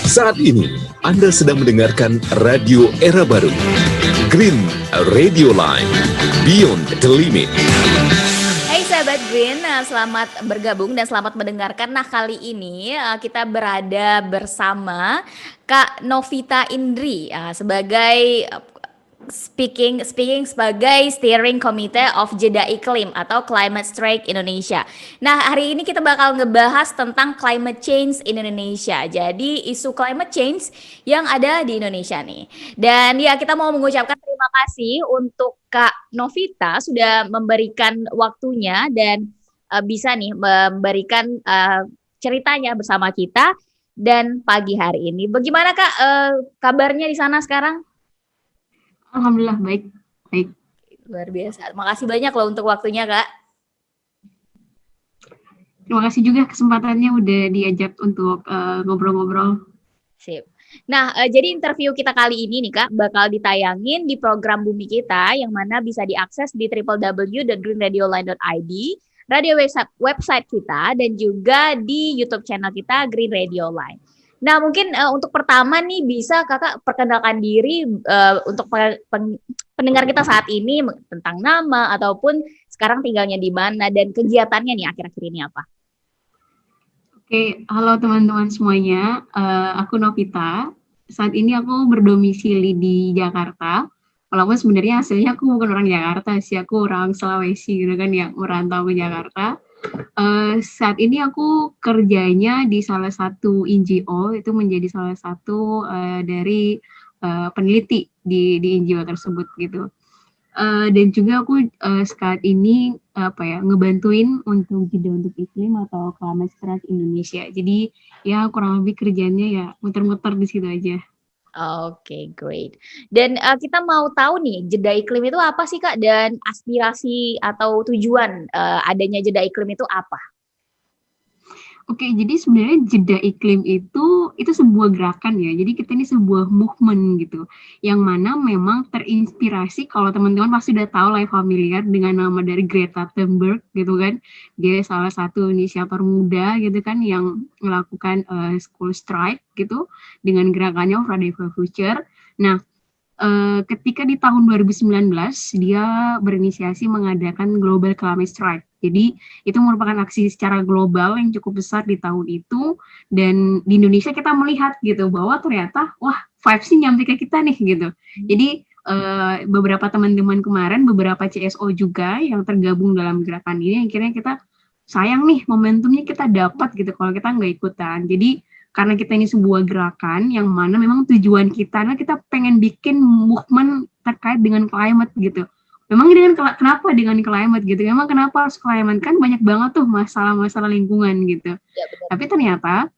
Saat ini, Anda sedang mendengarkan Radio Era Baru, Green Radio Line, Beyond the Limit. Hai sahabat Green, selamat bergabung dan selamat mendengarkan. Nah, kali ini kita berada bersama Kak Novita Indri sebagai speaking sebagai Steering Committee of Jeda Iklim atau Climate Strike Indonesia. Nah, hari ini kita bakal ngebahas tentang climate change in Indonesia. Jadi isu climate change yang ada di Indonesia nih. Dan ya, kita mau mengucapkan terima kasih untuk Kak Novita sudah memberikan waktunya dan bisa nih memberikan ceritanya bersama kita dan pagi hari ini. Bagaimana Kak kabarnya di sana sekarang? Alhamdulillah baik. Luar biasa. Makasih banyak loh untuk waktunya, Kak. Terima kasih juga kesempatannya udah diajak untuk ngobrol-ngobrol. Sip. Nah, jadi interview kita kali ini nih, Kak, bakal ditayangin di program Bumi Kita yang mana bisa diakses di www.greenradioline.id, radio website kita, dan juga di YouTube channel kita Green Radio Line. Nah, mungkin untuk pertama nih bisa Kakak perkenalkan diri untuk pendengar kita saat ini tentang nama ataupun sekarang tinggalnya di mana dan kegiatannya nih akhir-akhir ini apa? Oke, halo teman-teman semuanya. Aku Novita. Saat ini aku berdomisili di Jakarta. Walaupun sebenarnya aslinya aku bukan orang Jakarta sih, aku orang Sulawesi gitu kan yang merantau ke Jakarta. Saat ini aku kerjanya di salah satu NGO, itu menjadi salah satu dari peneliti di NGO tersebut gitu. Dan juga aku saat ini ngebantuin untuk Jeda untuk Iklim atau Climate Strike Indonesia. Jadi ya kurang lebih kerjanya ya muter-muter di situ aja. Oke, great. Dan kita mau tahu nih, jeda iklim itu apa sih, Kak? Dan aspirasi atau tujuan adanya jeda iklim itu apa? Oke, jadi sebenarnya jeda iklim itu sebuah gerakan ya. Jadi kita ini sebuah movement gitu. Yang mana memang terinspirasi, kalau teman-teman pasti udah tahu lah, familiar dengan nama dari Greta Thunberg gitu kan. Dia salah satu inisiator muda gitu kan yang melakukan school strike gitu dengan gerakannya Friday for Future. Nah, ketika di tahun 2019 dia berinisiasi mengadakan Global Climate Strike. Jadi itu merupakan aksi secara global yang cukup besar di tahun itu, dan di Indonesia kita melihat gitu bahwa ternyata wah vibes-nya nyampe ke kita nih gitu. Jadi beberapa teman-teman kemarin, beberapa CSO juga yang tergabung dalam gerakan ini, akhirnya kita sayang nih momentumnya kita dapat gitu kalau kita nggak ikutan. Jadi karena kita ini sebuah gerakan yang mana memang tujuan kita, nah kita pengen bikin movement terkait dengan climate gitu. Memang kenapa dengan climate gitu? Memang kenapa harus climate? Kan banyak banget tuh masalah-masalah lingkungan gitu. Ya, tapi ternyata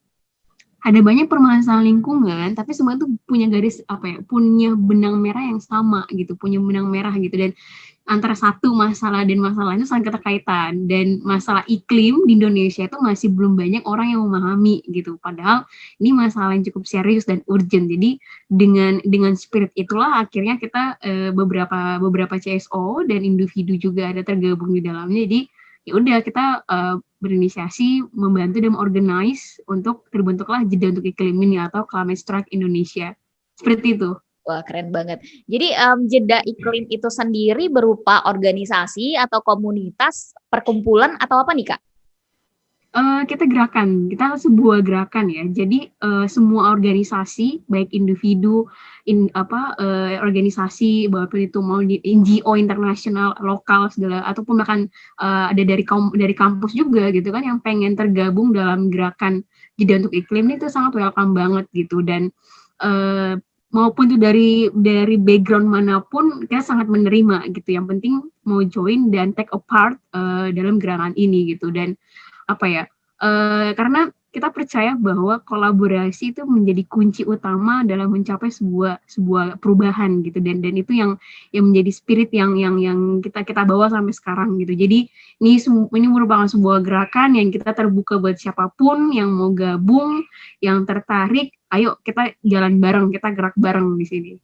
ada banyak permasalahan lingkungan, tapi semua itu punya punya benang merah yang sama gitu, punya benang merah gitu. Dan antara satu masalah dan masalah itu saling keterkaitan, dan masalah iklim di Indonesia itu masih belum banyak orang yang memahami gitu, padahal ini masalah yang cukup serius dan urgent. Jadi dengan spirit itulah akhirnya kita beberapa CSO dan individu juga ada tergabung di dalamnya. Jadi ya udah kita berinisiasi membantu dan organize untuk terbentuklah Jeda untuk Iklim ini atau Climate Strike Indonesia, seperti itu. Wah, keren banget. Jadi jeda iklim itu sendiri berupa organisasi atau komunitas, perkumpulan atau apa nih, Kak? Kita kita sebuah gerakan ya. Jadi semua organisasi, baik individu, organisasi, walaupun itu mau di NGO internasional, lokal, segala, ataupun bahkan ada dari kampus juga gitu kan, yang pengen tergabung dalam gerakan Jeda untuk Iklim itu sangat welcome banget gitu. Dan maupun itu dari background manapun kita sangat menerima gitu. Yang penting mau join dan take a part dalam gerakan ini gitu. Dan karena kita percaya bahwa kolaborasi itu menjadi kunci utama dalam mencapai sebuah perubahan gitu, dan itu yang menjadi spirit yang kita bawa sampai sekarang gitu. Jadi ini merupakan sebuah gerakan yang kita terbuka buat siapapun yang mau gabung, yang tertarik, ayo kita jalan bareng, kita gerak bareng di sini.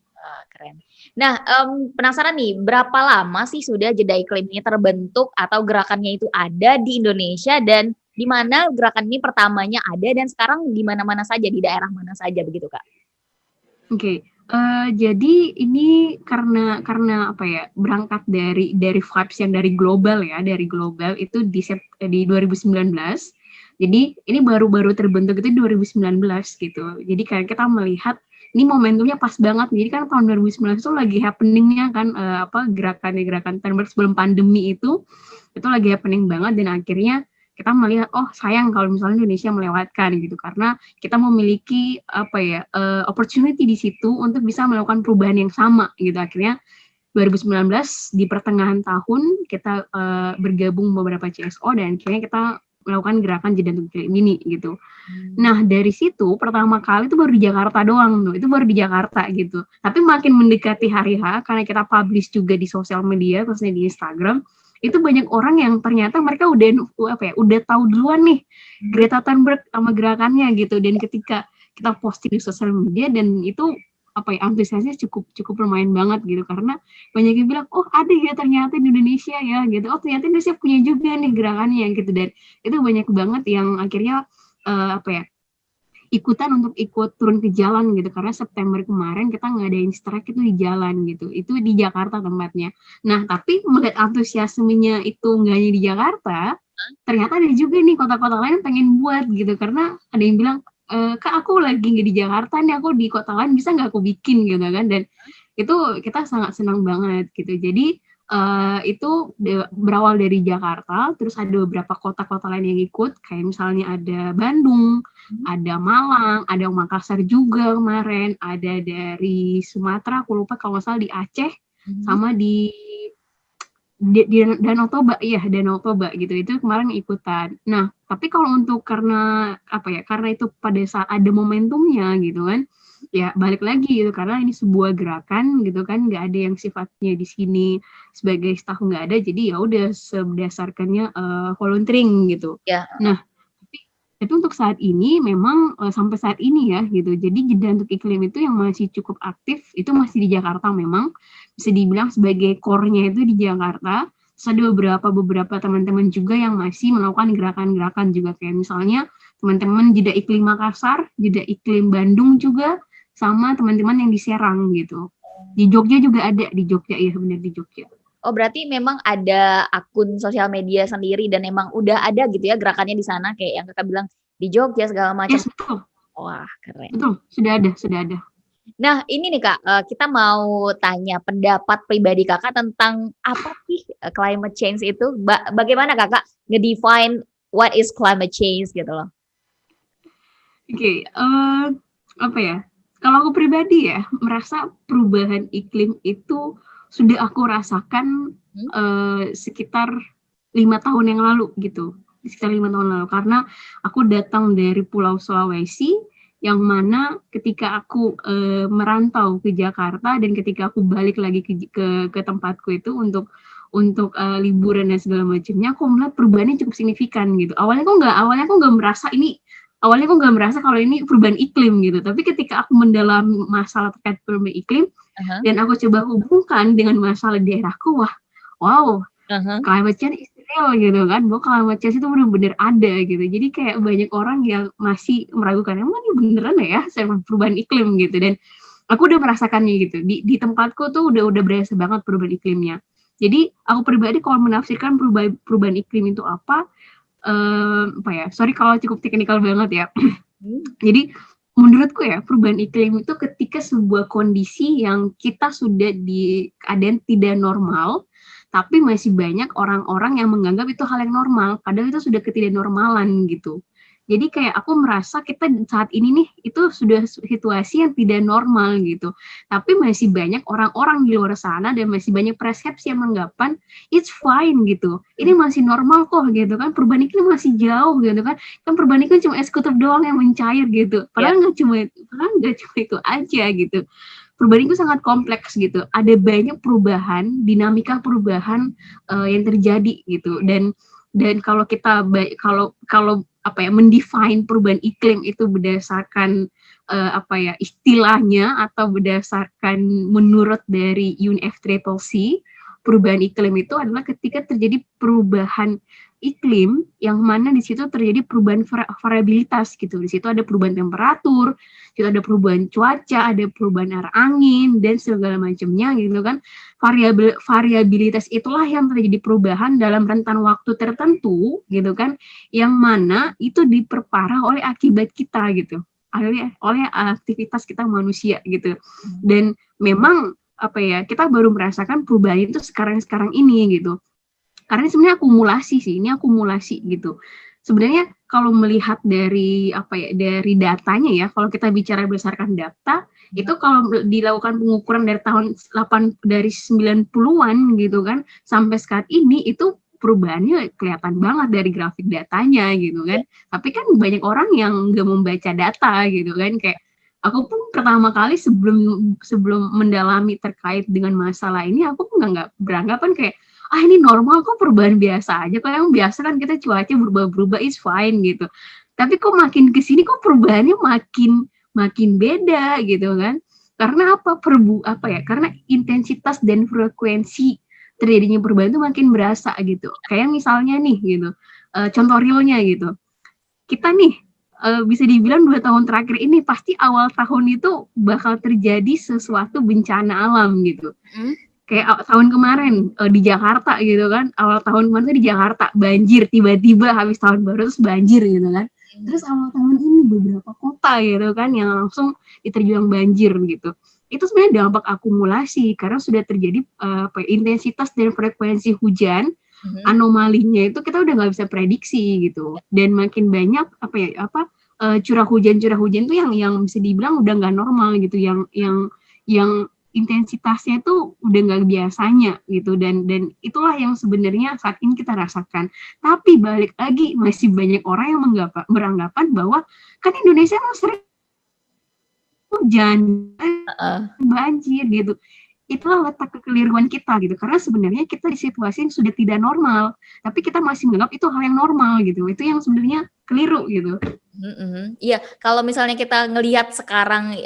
Keren. Nah, penasaran nih, berapa lama sih sudah Jeda Iklim ini terbentuk atau gerakannya itu ada di Indonesia, dan di mana gerakan ini pertamanya ada dan sekarang di mana-mana saja, di daerah mana saja begitu, Kak? Oke, jadi ini karena apa ya, berangkat dari vibes yang dari global ya, dari global itu di 2019. Jadi ini baru terbentuk itu 2019 gitu. Jadi kayak kita melihat ini momentumnya pas banget. Jadi kan tahun 2019 itu lagi happening-nya kan gerakan Thunberg sebelum pandemi itu lagi happening banget, dan akhirnya kita melihat sayang kalau misalnya Indonesia melewatkan gitu, karena kita memiliki opportunity di situ untuk bisa melakukan perubahan yang sama gitu. Akhirnya 2019 di pertengahan tahun kita bergabung beberapa CSO dan akhirnya kita melakukan gerakan jeda untuk iklim ini gitu. Nah dari situ pertama kali itu baru di Jakarta doang tuh, itu baru di Jakarta gitu. Tapi makin mendekati hari H, karena kita publish juga di sosial media, khususnya di Instagram, itu banyak orang yang ternyata mereka udah tahu duluan nih Greta Thunberg sama gerakannya gitu. Dan ketika kita posting di sosial media, dan itu antusiasnya cukup lumayan banget gitu, karena banyak yang bilang ada ya ternyata di Indonesia ya gitu, ternyata Indonesia punya juga nih gerakannya gitu. Dan itu banyak banget yang akhirnya ikutan untuk ikut turun ke jalan gitu, karena September kemarin kita ngadain strike itu di jalan gitu, itu di Jakarta tempatnya. Nah tapi melihat antusiasmenya itu nggak hanya di Jakarta, ternyata ada juga nih kota-kota lain pengen buat gitu, karena ada yang bilang Kak aku lagi nggak di Jakarta nih, aku di kota lain, bisa nggak aku bikin gitu kan. Dan itu kita sangat senang banget gitu. Jadi itu berawal dari Jakarta, terus ada beberapa kota-kota lain yang ikut, kayak misalnya ada Bandung, ada Malang, ada Makassar juga kemarin, ada dari Sumatera, aku lupa kalau nggak salah di Aceh, sama di Danau Toba, Danau Toba gitu, itu kemarin ikutan. Nah, tapi kalau untuk karena itu pada saat ada momentumnya gitu kan, ya balik lagi gitu, karena ini sebuah gerakan gitu kan, nggak ada yang sifatnya di sini sebagai staff, nggak ada, jadi ya udah berdasarkannya volunteering gitu. Ya. Nah, tapi untuk saat ini memang sampai saat ini ya gitu, jadi jeda untuk iklim itu yang masih cukup aktif itu masih di Jakarta, memang bisa dibilang sebagai core-nya itu di Jakarta. Terus ada beberapa teman-teman juga yang masih melakukan gerakan-gerakan juga, kayak misalnya teman-teman jeda iklim Makassar, jeda iklim Bandung juga, sama teman-teman yang di Serang gitu. Di Jogja juga ada, di Jogja, iya benar, di Jogja. Oh berarti memang ada akun sosial media sendiri dan memang udah ada gitu ya gerakannya di sana, kayak yang Kakak bilang di Jogja segala macam. Yes, betul. Wah keren. Betul, sudah ada. Nah ini nih Kak, kita mau tanya pendapat pribadi Kakak tentang apa sih climate change itu? Bagaimana Kakak ngedefine what is climate change gitu loh? Oke, kalau aku pribadi ya merasa perubahan iklim itu sudah aku rasakan sekitar 5 tahun yang lalu gitu, karena aku datang dari Pulau Sulawesi, yang mana ketika aku merantau ke Jakarta dan ketika aku balik lagi ke tempatku itu untuk liburan dan segala macamnya, aku melihat perubahannya cukup signifikan gitu. Awalnya aku nggak merasa kalau ini perubahan iklim gitu, tapi ketika aku mendalami masalah terkait perubahan iklim dan aku coba hubungkan dengan masalah daerahku, wow, climate change is real gitu kan, bahwa climate change itu benar-benar ada gitu. Jadi kayak banyak orang yang masih meragukan, emang ini beneran ya perubahan iklim gitu. Dan aku udah merasakannya gitu, di tempatku tuh udah berasa banget perubahan iklimnya. Jadi aku pribadi kalau menafsirkan perubahan iklim itu apa sorry kalau cukup teknikal banget ya. Jadi menurutku ya, perubahan iklim itu ketika sebuah kondisi yang kita sudah di keadaan tidak normal, tapi masih banyak orang-orang yang menganggap itu hal yang normal, padahal itu sudah ketidaknormalan gitu. Jadi kayak aku merasa kita saat ini nih itu sudah situasi yang tidak normal gitu. Tapi masih banyak orang-orang di luar sana dan masih banyak persepsi yang menganggapan it's fine gitu. Ini masih normal kok gitu kan. Perubahan iklim masih jauh gitu kan. Kan perubahan iklim cuma es kutub doang yang mencair gitu. Padahal nggak cuma itu aja gitu. Perubahan itu sangat kompleks gitu. Ada banyak perubahan, dinamika perubahan yang terjadi gitu. Dan kalau kita mendefine perubahan iklim itu berdasarkan istilahnya atau berdasarkan menurut dari UNFCCC, perubahan iklim itu adalah ketika terjadi perubahan iklim yang mana di situ terjadi perubahan variabilitas gitu. Di situ ada perubahan temperatur, di situ ada perubahan cuaca, ada perubahan arah angin dan segala macamnya gitu kan. Variabilitas itulah yang terjadi perubahan dalam rentan waktu tertentu gitu kan, yang mana itu diperparah oleh akibat kita gitu. Oleh aktivitas kita manusia gitu. Dan memang kita baru merasakan perubahan itu sekarang ini gitu. Karena sebenarnya akumulasi gitu. Sebenarnya kalau melihat dari dari datanya ya, kalau kita bicara berdasarkan data, itu kalau dilakukan pengukuran dari tahun 90-an gitu kan sampai saat ini, itu perubahannya kelihatan banget dari grafik datanya gitu kan. Tapi kan banyak orang yang nggak membaca data gitu kan, kayak aku pun pertama kali sebelum mendalami terkait dengan masalah ini, aku pun nggak beranggapan kayak ini normal kok, perubahan biasa aja, kalau yang biasa kan kita cuaca berubah-berubah is fine gitu. Tapi kok makin kesini kok perubahannya makin beda gitu kan. Karena karena intensitas dan frekuensi terjadinya perubahan itu makin berasa gitu. Kayak misalnya nih gitu, contoh realnya gitu. Kita nih bisa dibilang 2 tahun terakhir ini pasti awal tahun itu bakal terjadi sesuatu bencana alam gitu. Kayak tahun kemarin di Jakarta gitu kan, awal tahun kemarin tuh di Jakarta banjir, tiba-tiba habis tahun baru terus banjir gitu kan. Terus awal tahun ini beberapa kota gitu kan yang langsung diterjang banjir gitu. Itu sebenarnya dampak akumulasi karena sudah terjadi intensitas dan frekuensi hujan, anomalinya itu kita udah nggak bisa prediksi gitu. Dan makin banyak curah hujan tuh yang bisa dibilang udah nggak normal gitu, yang intensitasnya itu udah nggak biasanya gitu, dan itulah yang sebenarnya saat ini kita rasakan. Tapi balik lagi masih banyak orang yang beranggapan bahwa kan Indonesia emang sering hujan, banjir gitu. Itulah letak kekeliruan kita gitu, karena sebenarnya kita di situasi yang sudah tidak normal, tapi kita masih menganggap itu hal yang normal gitu. Itu yang sebenarnya keliru gitu. Iya, kalau misalnya kita ngelihat sekarang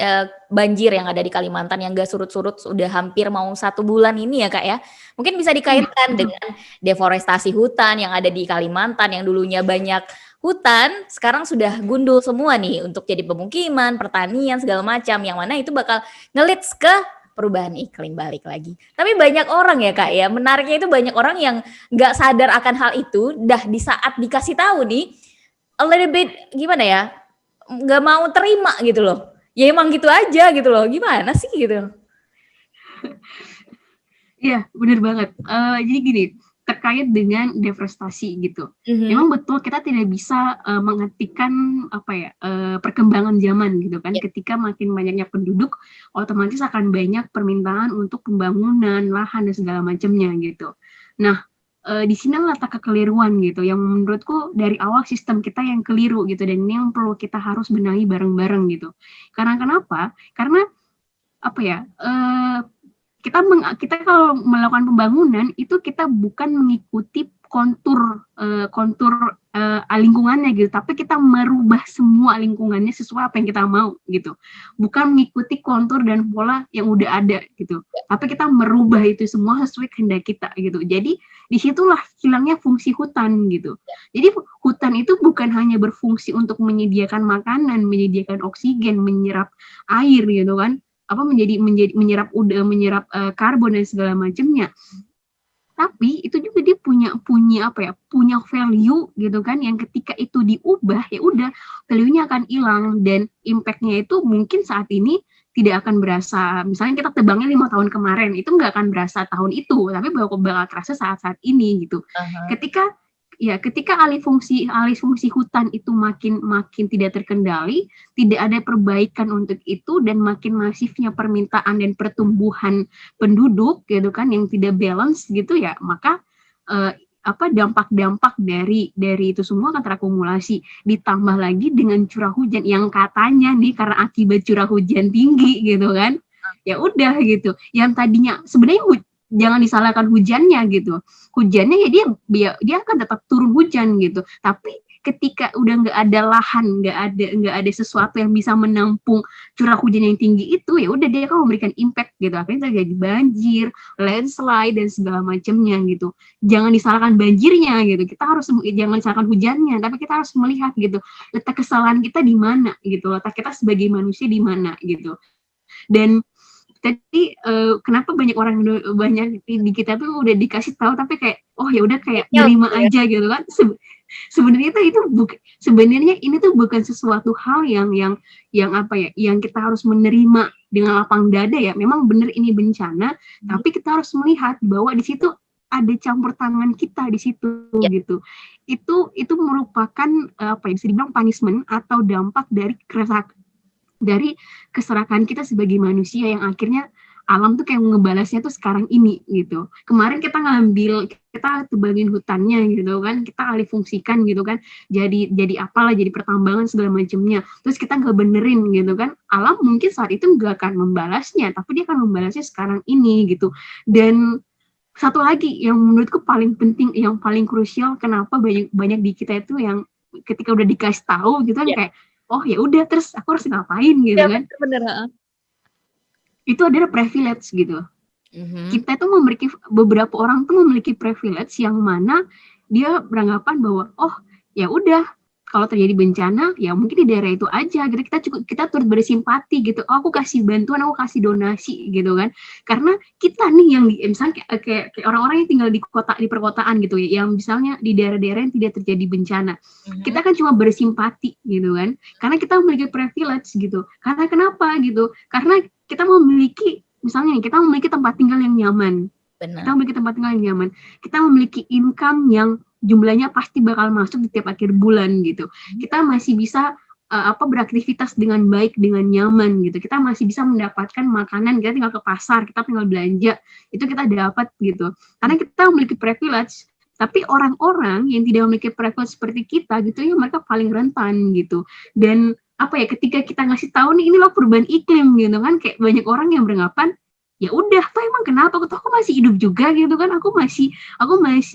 banjir yang ada di Kalimantan yang gak surut-surut sudah hampir mau 1 bulan ini ya Kak ya, mungkin bisa dikaitkan dengan deforestasi hutan yang ada di Kalimantan, yang dulunya banyak hutan, sekarang sudah gundul semua nih untuk jadi pemukiman, pertanian, segala macam, yang mana itu bakal nge-leads ke perubahan iklim balik lagi. Tapi banyak orang ya Kak ya, menariknya itu banyak orang yang gak sadar akan hal itu, dah di saat dikasih tahu nih, a little bit gimana ya, nggak mau terima gitu loh. Ya emang gitu aja gitu loh. Gimana sih gitu? Iya, benar banget. Jadi gini, terkait dengan deforestasi gitu. Memang betul kita tidak bisa menghentikan perkembangan zaman gitu kan. Ketika makin banyaknya penduduk, otomatis akan banyak permintaan untuk pembangunan lahan dan segala macamnya gitu. Nah, di sini letak kekeliruan gitu, yang menurutku dari awal sistem kita yang keliru gitu, dan ini yang perlu kita harus benahi bareng-bareng gitu. Karena kenapa? Karena kita kalau melakukan pembangunan itu kita bukan mengikuti kontur lingkungannya gitu, tapi kita merubah semua lingkungannya sesuai apa yang kita mau gitu, bukan mengikuti kontur dan pola yang udah ada gitu, tapi kita merubah itu semua sesuai kehendak kita gitu. Jadi disitulah hilangnya fungsi hutan gitu. Jadi hutan itu bukan hanya berfungsi untuk menyediakan makanan, menyediakan oksigen, menyerap air gitu kan, menyerap karbon dan segala macamnya. Tapi itu juga dia punya value gitu kan, yang ketika itu diubah ya udah value-nya akan hilang, dan impact-nya itu mungkin saat ini tidak akan berasa. Misalnya kita tebangnya 5 tahun kemarin, itu nggak akan berasa tahun itu, tapi bakal terasa saat-saat ini gitu. Ketika alih fungsi hutan itu makin tidak terkendali, tidak ada perbaikan untuk itu, dan makin masifnya permintaan dan pertumbuhan penduduk gitu kan yang tidak balance gitu ya, maka dampak-dampak dari itu semua akan terakumulasi. Ditambah lagi dengan curah hujan yang katanya nih karena akibat curah hujan tinggi gitu kan, ya udah gitu, yang tadinya sebenarnya jangan disalahkan hujannya gitu. Hujannya ya dia akan tetap turun hujan gitu. Tapi ketika udah nggak ada lahan, nggak ada sesuatu yang bisa menampung curah hujan yang tinggi itu, ya udah dia akan memberikan impact gitu. Akhirnya terjadi banjir, landslide dan segala macamnya gitu. Jangan disalahkan banjirnya gitu. Jangan disalahkan hujannya, tapi kita harus melihat gitu letak kesalahan kita di mana gitu. Letak kita sebagai manusia di mana gitu. Dan tadi kenapa banyak di kita tuh udah dikasih tahu tapi kayak oh ya udah kayak nerima aja gitu kan. Sebenarnya sebenarnya ini tuh bukan sesuatu hal yang apa ya, yang kita harus menerima dengan lapang dada ya. Memang benar ini bencana, tapi kita harus melihat bahwa di situ ada campur tangan kita di situ gitu. Itu merupakan apa ya, bisa dibilang punishment atau dampak dari keserakan kita sebagai manusia yang akhirnya alam tuh kayak ngebalasnya tuh sekarang ini gitu. Kemarin kita tebangin hutannya gitu kan, kita alih fungsikan gitu kan, jadi apalah, jadi pertambangan segala macamnya. Terus kita nggak benerin gitu kan, alam mungkin saat itu nggak akan membalasnya, tapi dia akan membalasnya sekarang ini gitu. Dan satu lagi yang menurutku paling penting, yang paling krusial, kenapa banyak di kita itu yang ketika udah dikasih tahu gitu kan kayak oh ya udah, terus aku harus ngapain gitu kan? Bener. Itu adalah privilege gitu. Kita tuh beberapa orang tuh memiliki privilege yang mana dia beranggapan bahwa oh ya udah, kalau terjadi bencana ya mungkin di daerah itu aja gitu. Kita turut bersimpati gitu. Oh, aku kasih bantuan, aku kasih donasi gitu kan. Karena kita nih yang misalnya kayak orang-orang yang tinggal di perkotaan gitu ya, yang misalnya di daerah-daerah yang tidak terjadi bencana. Kita kan cuma bersimpati gitu kan. Karena kita memiliki privilege gitu. Karena kenapa gitu? Karena kita memiliki tempat tinggal yang nyaman. Benar. Kita memiliki tempat tinggal yang nyaman. Kita memiliki income yang jumlahnya pasti bakal masuk di tiap akhir bulan gitu. Kita masih bisa beraktivitas dengan baik, dengan nyaman gitu. Kita masih bisa mendapatkan makanan, kita tinggal ke pasar, kita tinggal belanja, itu kita dapat gitu. Karena kita memiliki privilege. Tapi orang-orang yang tidak memiliki privilege seperti kita gitu ya, mereka paling rentan gitu. Dan ketika kita ngasih tahu nih, ini loh perubahan iklim gitu kan, kayak banyak orang yang beranggapan ya udah, toh emang kenapa, aku masih hidup juga gitu kan, aku masih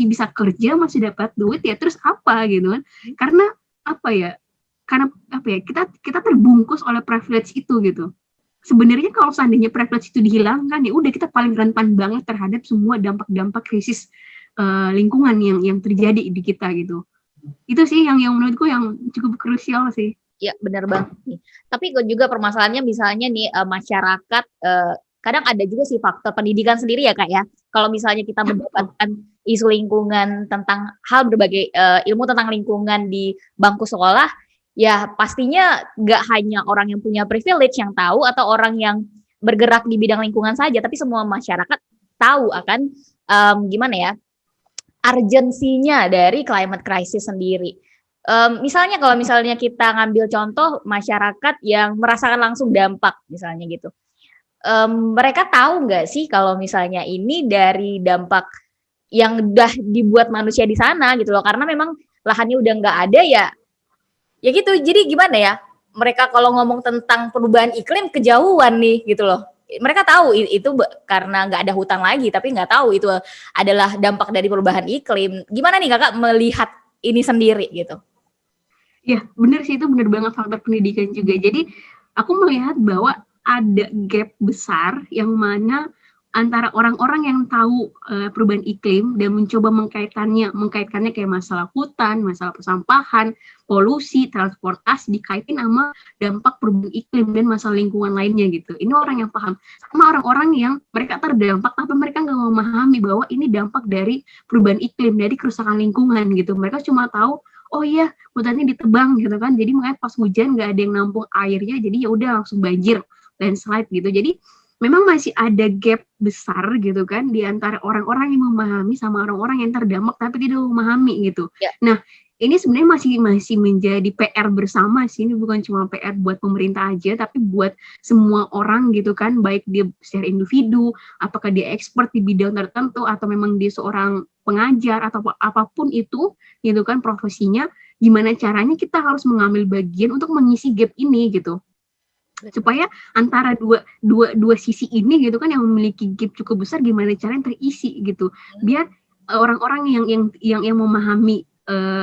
bisa kerja, masih dapat duit ya, terus apa gitu kan. Karena kita terbungkus oleh privilege itu gitu. Sebenarnya kalau seandainya privilege itu dihilangkan, ya udah, kita paling rentan banget terhadap semua dampak-dampak krisis lingkungan yang terjadi di kita gitu. Itu sih yang menurutku yang cukup krusial sih. Ya benar banget nih. Tapi juga permasalahannya misalnya nih masyarakat kadang ada juga sih faktor pendidikan sendiri ya Kak ya. Kalau misalnya kita mendapatkan isu lingkungan tentang hal berbagai ilmu tentang lingkungan di bangku sekolah, ya pastinya nggak hanya orang yang punya privilege yang tahu atau orang yang bergerak di bidang lingkungan saja, tapi semua masyarakat tahu akan gimana ya, urgensinya dari climate crisis sendiri. Misalnya kalau misalnya kita ngambil contoh masyarakat yang merasakan langsung dampak misalnya gitu. Mereka tahu nggak sih kalau misalnya ini dari dampak yang udah dibuat manusia di sana gitu loh, karena memang lahannya udah nggak ada ya gitu. Jadi gimana ya, mereka kalau ngomong tentang perubahan iklim kejauhan nih gitu loh. Mereka tahu itu karena nggak ada hutan lagi, tapi nggak tahu itu adalah dampak dari perubahan iklim. Gimana nih Kakak melihat ini sendiri gitu? Ya benar sih, itu benar banget faktor pendidikan juga. Jadi aku melihat bahwa ada gap besar yang mana antara orang-orang yang tahu perubahan iklim dan mencoba mengkaitkannya kayak masalah hutan, masalah persampahan, polusi, transportasi, dikaitin sama dampak perubahan iklim dan masalah lingkungan lainnya gitu. Ini orang yang paham. Sama orang-orang yang mereka terdampak tapi mereka nggak memahami bahwa ini dampak dari perubahan iklim, dari kerusakan lingkungan gitu. Mereka cuma tahu oh iya, hutannya ditebang gitu kan, jadi makanya pas hujan nggak ada yang nampung airnya, jadi ya udah langsung banjir, landslide gitu. Jadi memang masih ada gap besar gitu kan di antara orang-orang yang memahami sama orang-orang yang terdampak tapi tidak memahami gitu. Ya. Nah, ini sebenarnya masih menjadi PR bersama sih. Ini bukan cuma PR buat pemerintah aja, tapi buat semua orang gitu kan, baik dia secara individu, apakah dia expert di bidang tertentu atau memang dia seorang pengajar atau apapun itu gitu kan profesinya, gimana caranya kita harus mengambil bagian untuk mengisi gap ini gitu, supaya antara dua sisi ini gitu kan yang memiliki gap cukup besar, gimana caranya terisi gitu, biar orang-orang yang memahami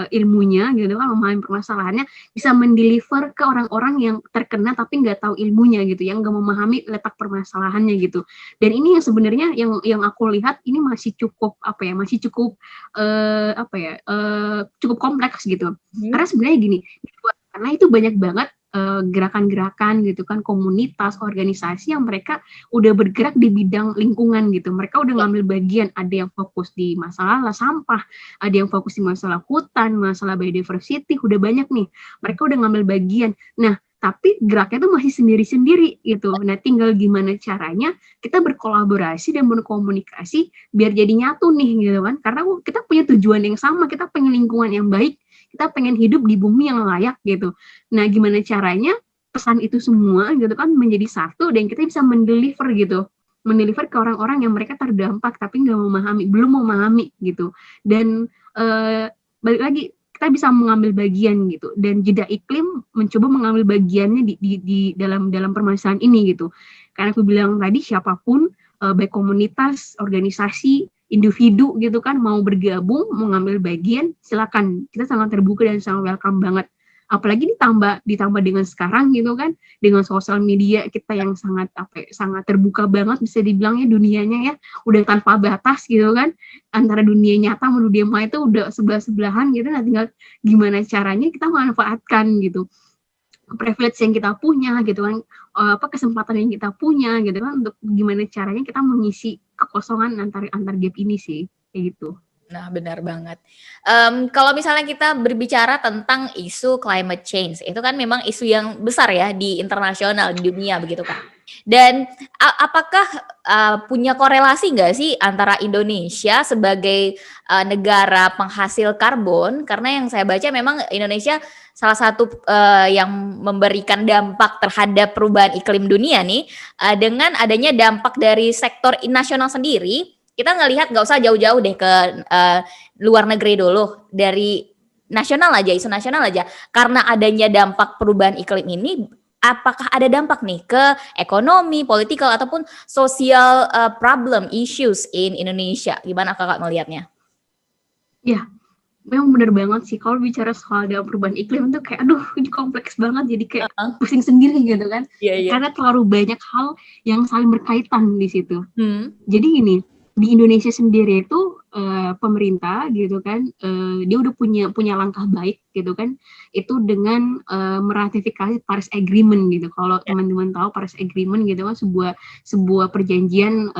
ilmunya gitu kan, memahami permasalahannya, bisa mendeliver ke orang-orang yang terkena tapi nggak tahu ilmunya gitu, yang nggak memahami letak permasalahannya gitu. Dan ini yang sebenarnya yang aku lihat ini masih cukup masih cukup cukup kompleks gitu. Karena sebenarnya gini, karena itu banyak banget gerakan-gerakan gitu kan, komunitas, organisasi yang mereka udah bergerak di bidang lingkungan gitu. Mereka udah ngambil bagian, ada yang fokus di masalah sampah, ada yang fokus di masalah hutan, masalah biodiversity, udah banyak nih. Mereka udah ngambil bagian. Nah, tapi geraknya tuh masih sendiri-sendiri gitu. Nah, tinggal gimana caranya kita berkolaborasi dan berkomunikasi biar jadi nyatu nih gitu kan. Karena kita punya tujuan yang sama, kita pengen lingkungan yang baik, kita pengen hidup di bumi yang layak gitu. Nah, gimana caranya pesan itu semua gitu kan menjadi satu dan kita bisa mendeliver gitu. Mendeliver ke orang-orang yang mereka terdampak tapi belum memahami gitu. Dan balik lagi, kita bisa mengambil bagian gitu. Dan jeda iklim mencoba mengambil bagiannya di dalam permasalahan ini gitu. Karena aku bilang tadi, siapapun baik komunitas, organisasi, individu gitu kan, mau bergabung, mau ngambil bagian, silakan. Kita sangat terbuka dan sangat welcome banget. Apalagi ditambah dengan sekarang gitu kan, dengan sosial media kita yang sangat terbuka banget, bisa dibilangnya dunianya ya udah tanpa batas gitu kan, antara dunia nyata sama dunia maya itu udah sebelah-sebelahan gitu. Nah, tinggal gimana caranya kita manfaatkan gitu privilege yang kita punya gitu kan, kesempatan yang kita punya gitu kan, untuk gimana caranya kita mengisi kekosongan antar gap ini sih, kayak gitu. Nah, benar banget. Kalau misalnya kita berbicara tentang isu climate change, itu kan memang isu yang besar ya di internasional, di dunia begitu kan. Dan apakah punya korelasi nggak sih antara Indonesia sebagai negara penghasil karbon? Karena yang saya baca memang Indonesia salah satu yang memberikan dampak terhadap perubahan iklim dunia nih, dengan adanya dampak dari sektor nasional sendiri. Kita ngelihat nggak usah jauh-jauh deh ke luar negeri dulu, dari nasional aja, isu nasional aja. Karena adanya dampak perubahan iklim ini, apakah ada dampak nih ke ekonomi, politikal, ataupun social problem, issues in Indonesia? Gimana kakak melihatnya? Ya, memang benar banget sih. Kalau bicara soal perubahan iklim itu kayak, aduh, ini kompleks banget, jadi kayak pusing sendiri gitu kan. Karena terlalu banyak hal yang saling berkaitan di situ. Jadi gini, di Indonesia sendiri itu pemerintah gitu kan, dia udah punya langkah baik gitu kan, itu dengan meratifikasi Paris Agreement gitu. Kalau teman-teman tahu Paris Agreement gitu kan, sebuah perjanjian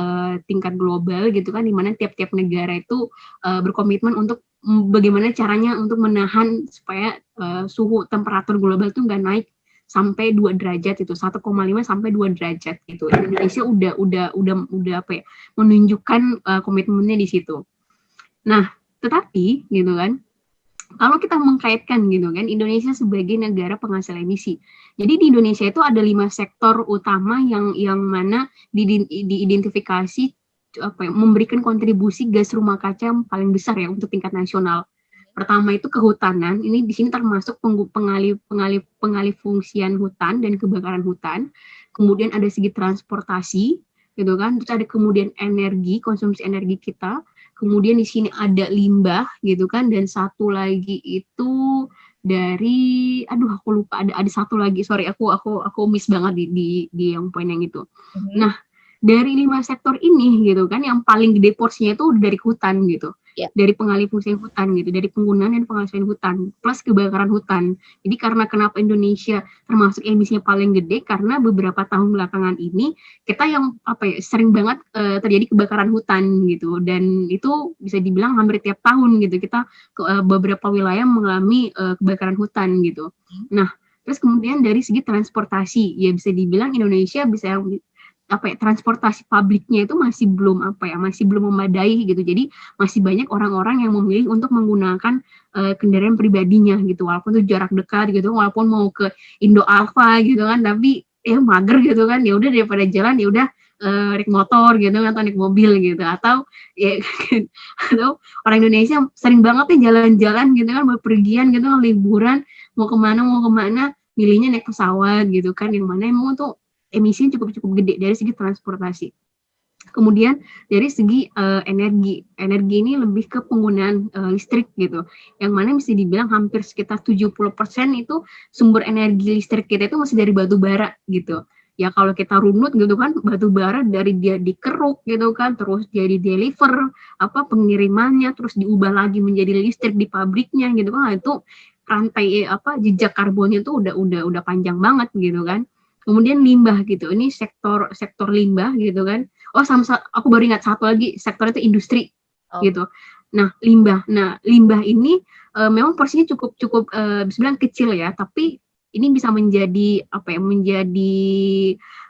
tingkat global gitu kan, di mana tiap-tiap negara itu berkomitmen untuk bagaimana caranya untuk menahan supaya suhu temperatur global itu nggak naik sampai 2 derajat itu, 1,5 sampai 2 derajat gitu. Indonesia udah menunjukkan komitmennya di situ. Nah, tetapi gitu kan, kalau kita mengkaitkan gitu kan, Indonesia sebagai negara penghasil emisi. Jadi di Indonesia itu ada 5 sektor utama yang mana diidentifikasi memberikan kontribusi gas rumah kaca yang paling besar ya untuk tingkat nasional. Pertama itu kehutanan, ini di sini termasuk pengalih fungsian hutan dan kebakaran hutan. Kemudian ada segi transportasi, gitu kan. Terus ada kemudian energi, konsumsi energi kita. Kemudian di sini ada limbah, gitu kan. Dan satu lagi itu dari, aku lupa, ada satu lagi. Sorry, aku miss banget di yang poin yang itu. Nah, dari 5 sektor ini gitu kan, yang paling gede porsinya itu dari hutan gitu, dari pengalih fungsi hutan gitu, dari penggunaan dan penghasilan hutan plus kebakaran hutan. Jadi karena kenapa Indonesia termasuk emisinya paling gede, karena beberapa tahun belakangan ini kita yang sering banget terjadi kebakaran hutan gitu, dan itu bisa dibilang hampir tiap tahun gitu kita beberapa wilayah mengalami kebakaran hutan gitu. Nah, terus kemudian dari segi transportasi, ya bisa dibilang Indonesia bisa transportasi publiknya itu masih belum memadai gitu. Jadi masih banyak orang-orang yang memilih untuk menggunakan kendaraan pribadinya gitu, walaupun itu jarak dekat gitu, walaupun mau ke Indo Alfa gitu kan, tapi ya mager gitu kan, ya udah daripada jalan ya udah naik motor gitu atau naik mobil gitu, atau atau orang Indonesia sering banget ya jalan-jalan gitu kan, bepergian gitu, liburan mau kemana milihnya naik pesawat gitu kan, yang mana emang tuh emisinya cukup gede dari segi transportasi. Kemudian dari segi energi ini lebih ke penggunaan listrik gitu, yang mana bisa dibilang hampir sekitar 70% itu sumber energi listrik kita itu masih dari batu bara gitu. Ya kalau kita runut gitu kan, batu bara dari dia dikeruk gitu kan, terus dia di deliver pengirimannya, terus diubah lagi menjadi listrik di pabriknya gitu kan. Nah, itu rantai jejak karbonnya tuh udah panjang banget gitu kan. Kemudian limbah gitu, ini sektor limbah gitu kan. Oh, aku baru ingat satu lagi, sektor itu industri gitu. Nah, limbah ini memang porsinya cukup bisa bilang kecil ya, tapi ini bisa menjadi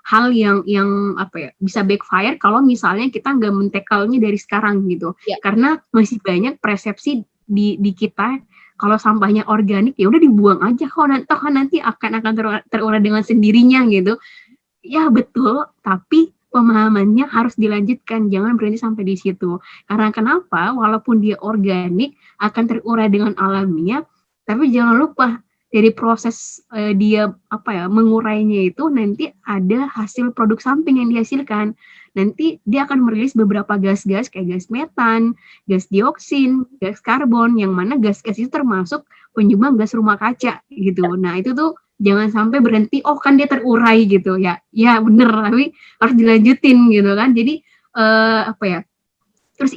hal yang bisa backfire kalau misalnya kita nggak mentekalnya dari sekarang gitu. Ya. Karena masih banyak persepsi di kita kalau sampahnya organik ya udah dibuang aja kok nanti akan terurai dengan sendirinya gitu. Ya betul, tapi pemahamannya harus dilanjutkan, jangan berhenti sampai di situ. Karena kenapa? Walaupun dia organik akan terurai dengan alamiah, tapi jangan lupa dari proses dia mengurainya itu nanti ada hasil produk samping yang dihasilkan. Nanti dia akan merilis beberapa gas-gas kayak gas metan, gas dioksin, gas karbon, yang mana gas-gas itu termasuk penyumbang gas rumah kaca gitu. Nah itu tuh jangan sampai berhenti, oh kan dia terurai gitu ya. Ya bener, tapi harus dilanjutin gitu kan. Jadi terus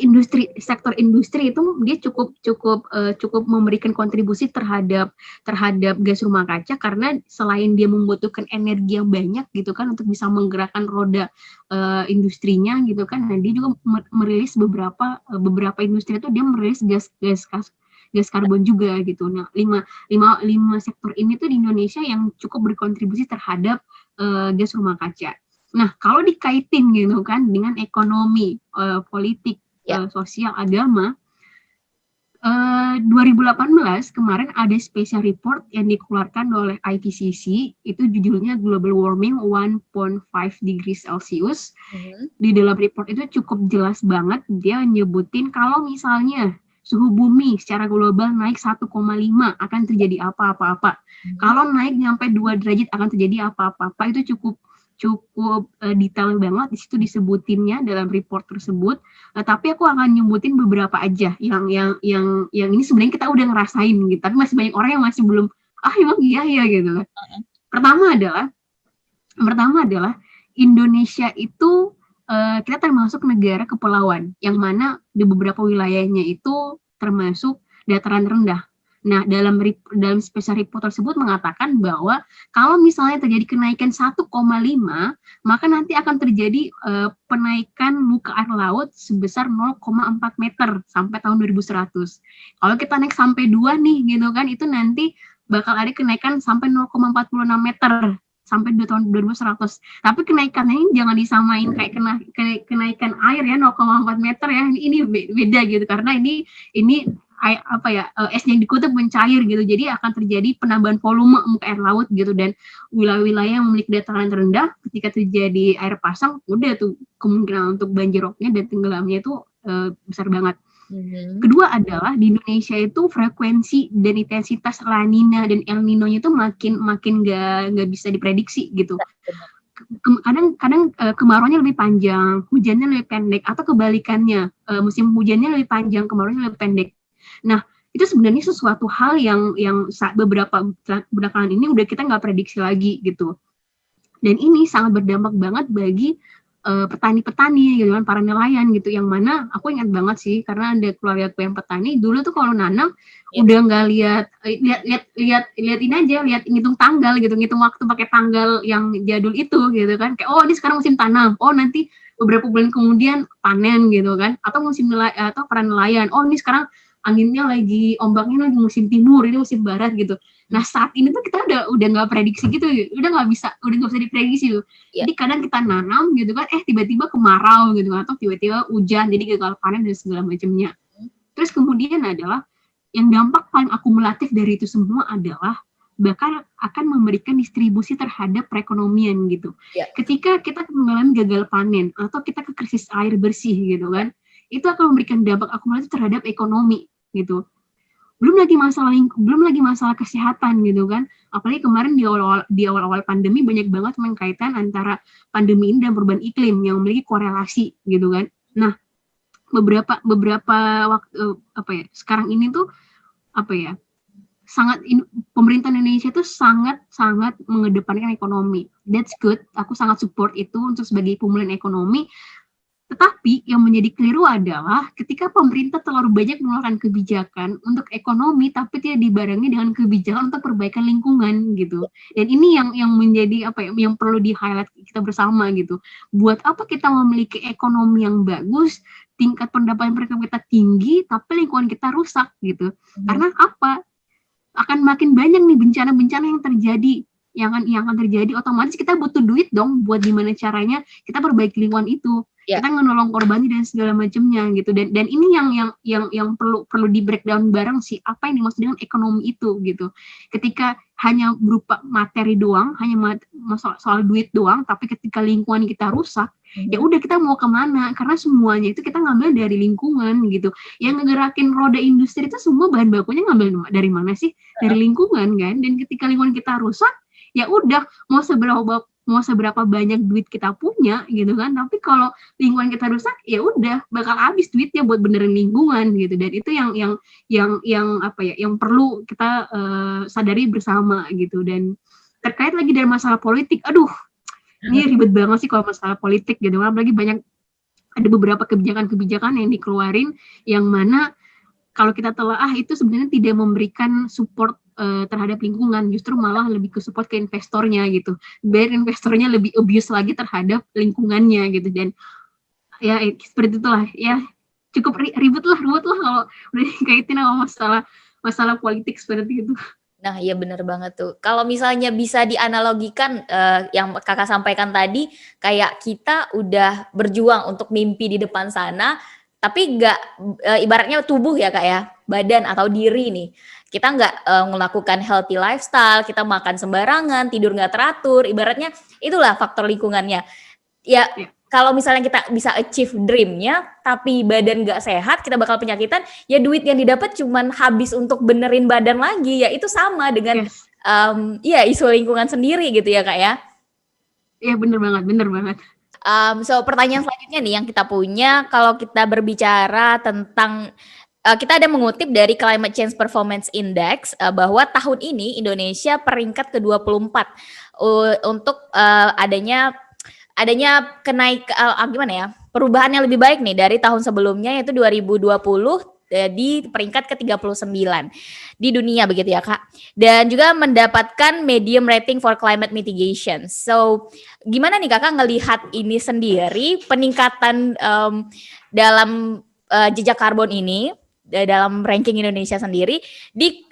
sektor industri itu dia cukup memberikan kontribusi terhadap gas rumah kaca, karena selain dia membutuhkan energi yang banyak gitu kan untuk bisa menggerakkan roda industrinya gitu kan, nah dia juga merilis beberapa industri itu dia merilis gas karbon juga gitu. Nah, lima sektor ini tuh di Indonesia yang cukup berkontribusi terhadap gas rumah kaca. Nah, kalau dikaitin gitu kan dengan ekonomi, politik, sosial, agama, 2018 kemarin ada special report yang dikeluarkan oleh IPCC, itu judulnya Global Warming 1.5 degrees Celsius. Di dalam report itu cukup jelas banget, dia nyebutin kalau misalnya suhu bumi secara global naik 1,5 akan terjadi apa-apa. Kalau naik sampai 2 derajat akan terjadi apa-apa. Itu cukup detail banget di situ disebutinnya dalam report tersebut. Tapi aku akan nyebutin beberapa aja yang ini sebenarnya kita udah ngerasain gitu, tapi masih banyak orang yang masih belum emang iya gitu. Pertama adalah Indonesia itu kita termasuk negara kepulauan yang mana di beberapa wilayahnya itu termasuk dataran rendah. Nah, dalam special report tersebut mengatakan bahwa kalau misalnya terjadi kenaikan 1,5, maka nanti akan terjadi penaikan muka air laut sebesar 0,4 meter sampai tahun 2100. Kalau kita naik sampai 2 nih gitu kan, itu nanti bakal ada kenaikan sampai 0,46 meter sampai tahun 2100. Tapi kenaikannya ini jangan disamain kayak kenaikan air ya 0,4 meter ya. Ini beda gitu, karena ini es yang dikutip mencair gitu, jadi akan terjadi penambahan volume muka air laut gitu, dan wilayah-wilayah yang memiliki dataran rendah ketika terjadi air pasang udah tuh kemungkinan untuk banjiroknya dan tenggelamnya itu besar banget. Kedua adalah di Indonesia itu frekuensi dan intensitas La Nina dan El Nino-nya itu makin nggak bisa diprediksi gitu. Kadang kemarauannya lebih panjang, hujannya lebih pendek, atau kebalikannya, musim hujannya lebih panjang, kemarauannya lebih pendek. Nah, itu sebenarnya sesuatu hal yang beberapa belakangan ini udah kita nggak prediksi lagi gitu. Dan ini sangat berdampak banget bagi petani-petani gitu kan, para nelayan gitu, yang mana aku ingat banget sih karena ada keluarga aku yang petani dulu tuh kalau nanam udah nggak lihat ini aja, lihat ngitung tanggal gitu, ngitung waktu pakai tanggal yang jadul itu gitu kan, kayak oh ini sekarang musim tanam, oh nanti beberapa bulan kemudian panen gitu kan, atau atau para nelayan, oh ini sekarang anginnya lagi, ombaknya lagi musim timur, ini musim barat gitu. Nah saat ini tuh kita udah nggak prediksi gitu, udah nggak bisa diprediksi tuh. Jadi kadang kita nanam gitu kan, tiba-tiba kemarau gitu, atau tiba-tiba hujan, jadi gagal panen dan segala macamnya. Terus kemudian adalah yang dampak paling akumulatif dari itu semua adalah bahkan akan memberikan distribusi terhadap perekonomian gitu. Ketika kita mengalami gagal panen atau kita ke krisis air bersih gitu kan, itu akan memberikan dampak akumulatif terhadap ekonomi gitu. belum lagi masalah kesehatan gitu kan. Apalagi kemarin di awal-awal pandemi banyak banget kaitan antara pandemi ini dan perubahan iklim yang memiliki korelasi gitu kan. Nah, beberapa waktu sekarang ini tuh pemerintah Indonesia tuh sangat mengedepankan ekonomi. That's good. Aku sangat support itu untuk sebagai pemulihan ekonomi. Tetapi yang menjadi keliru adalah ketika pemerintah terlalu banyak mengeluarkan kebijakan untuk ekonomi, tapi tidak dibarengi dengan kebijakan untuk perbaikan lingkungan gitu. Dan ini yang menjadi yang perlu di-highlight kita bersama gitu. Buat apa kita memiliki ekonomi yang bagus, tingkat pendapatan per kapita tinggi, tapi lingkungan kita rusak gitu. Karena apa? Akan makin banyak nih bencana-bencana yang terjadi. Yang akan terjadi, otomatis kita butuh duit dong buat gimana caranya kita perbaiki lingkungan itu. Kita menolong korbannya dan segala macamnya gitu. Dan ini yang perlu di breakdown bareng sih, apa yang dimaksud dengan ekonomi itu gitu. Ketika hanya berupa materi doang, hanya soal duit doang, tapi ketika lingkungan kita rusak, ya udah kita mau kemana? Karena semuanya itu kita ngambil dari lingkungan gitu. Yang ngegerakin roda industri itu semua bahan bakunya ngambil dari mana sih? Dari lingkungan kan. Dan ketika lingkungan kita rusak, ya udah mau seberapa banyak duit kita punya gitu kan, tapi kalau lingkungan kita rusak ya udah bakal habis duitnya buat benerin lingkungan gitu. Dan itu yang perlu kita sadari bersama gitu. Dan terkait lagi dari masalah politik, aduh ini ribet banget sih kalau masalah politik gitu. Apalagi ada beberapa kebijakan yang dikeluarin yang mana kalau kita telaah itu sebenarnya tidak memberikan support terhadap lingkungan, justru malah lebih ke support ke investornya gitu. Biar investornya lebih abuse lagi terhadap lingkungannya gitu. Dan ya seperti itulah ya, cukup ribet lah kalau udah dikaitin sama masalah politik seperti itu. Nah, iya benar banget tuh. Kalau misalnya bisa dianalogikan yang kakak sampaikan tadi, kayak kita udah berjuang untuk mimpi di depan sana, tapi nggak ibaratnya tubuh ya kak ya, badan atau diri nih, kita nggak melakukan healthy lifestyle, kita makan sembarangan, tidur nggak teratur, ibaratnya itulah faktor lingkungannya. Ya kalau misalnya kita bisa achieve dream-nya, tapi badan nggak sehat, kita bakal penyakitan, ya duit yang didapat cuman habis untuk benerin badan lagi, ya itu sama dengan isu lingkungan sendiri gitu ya kak ya. Iya bener banget. So pertanyaan selanjutnya nih yang kita punya, kalau kita berbicara tentang kita ada mengutip dari Climate Change Performance Index bahwa tahun ini Indonesia peringkat ke-24 untuk adanya gimana ya, perubahan yang lebih baik nih dari tahun sebelumnya, yaitu 2020 di peringkat ke-39 di dunia begitu ya kak, dan juga mendapatkan medium rating for climate mitigation. So gimana nih kakak ngelihat ini sendiri, peningkatan dalam jejak karbon ini dalam ranking Indonesia sendiri di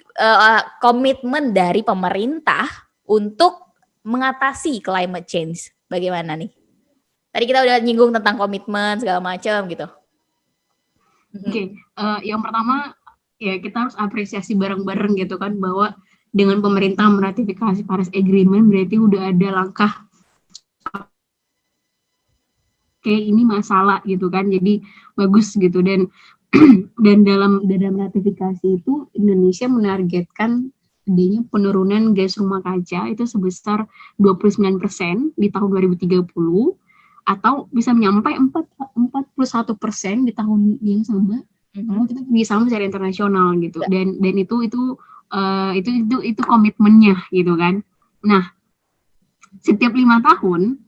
komitmen dari pemerintah untuk mengatasi climate change, bagaimana nih? Tadi kita udah nyinggung tentang komitmen segala macam gitu. Oke, yang pertama ya kita harus apresiasi bareng-bareng gitu kan, bahwa dengan pemerintah meratifikasi Paris Agreement berarti udah ada langkah kayak ini masalah gitu kan, jadi bagus gitu. Dan dalam ratifikasi itu Indonesia menargetkan adanya penurunan gas rumah kaca itu sebesar 29% di tahun 2030, atau bisa menyampai 41% di tahun yang sama kalau kita pergi sama secara internasional gitu. Dan itu komitmennya gitu kan. Nah, setiap 5 tahun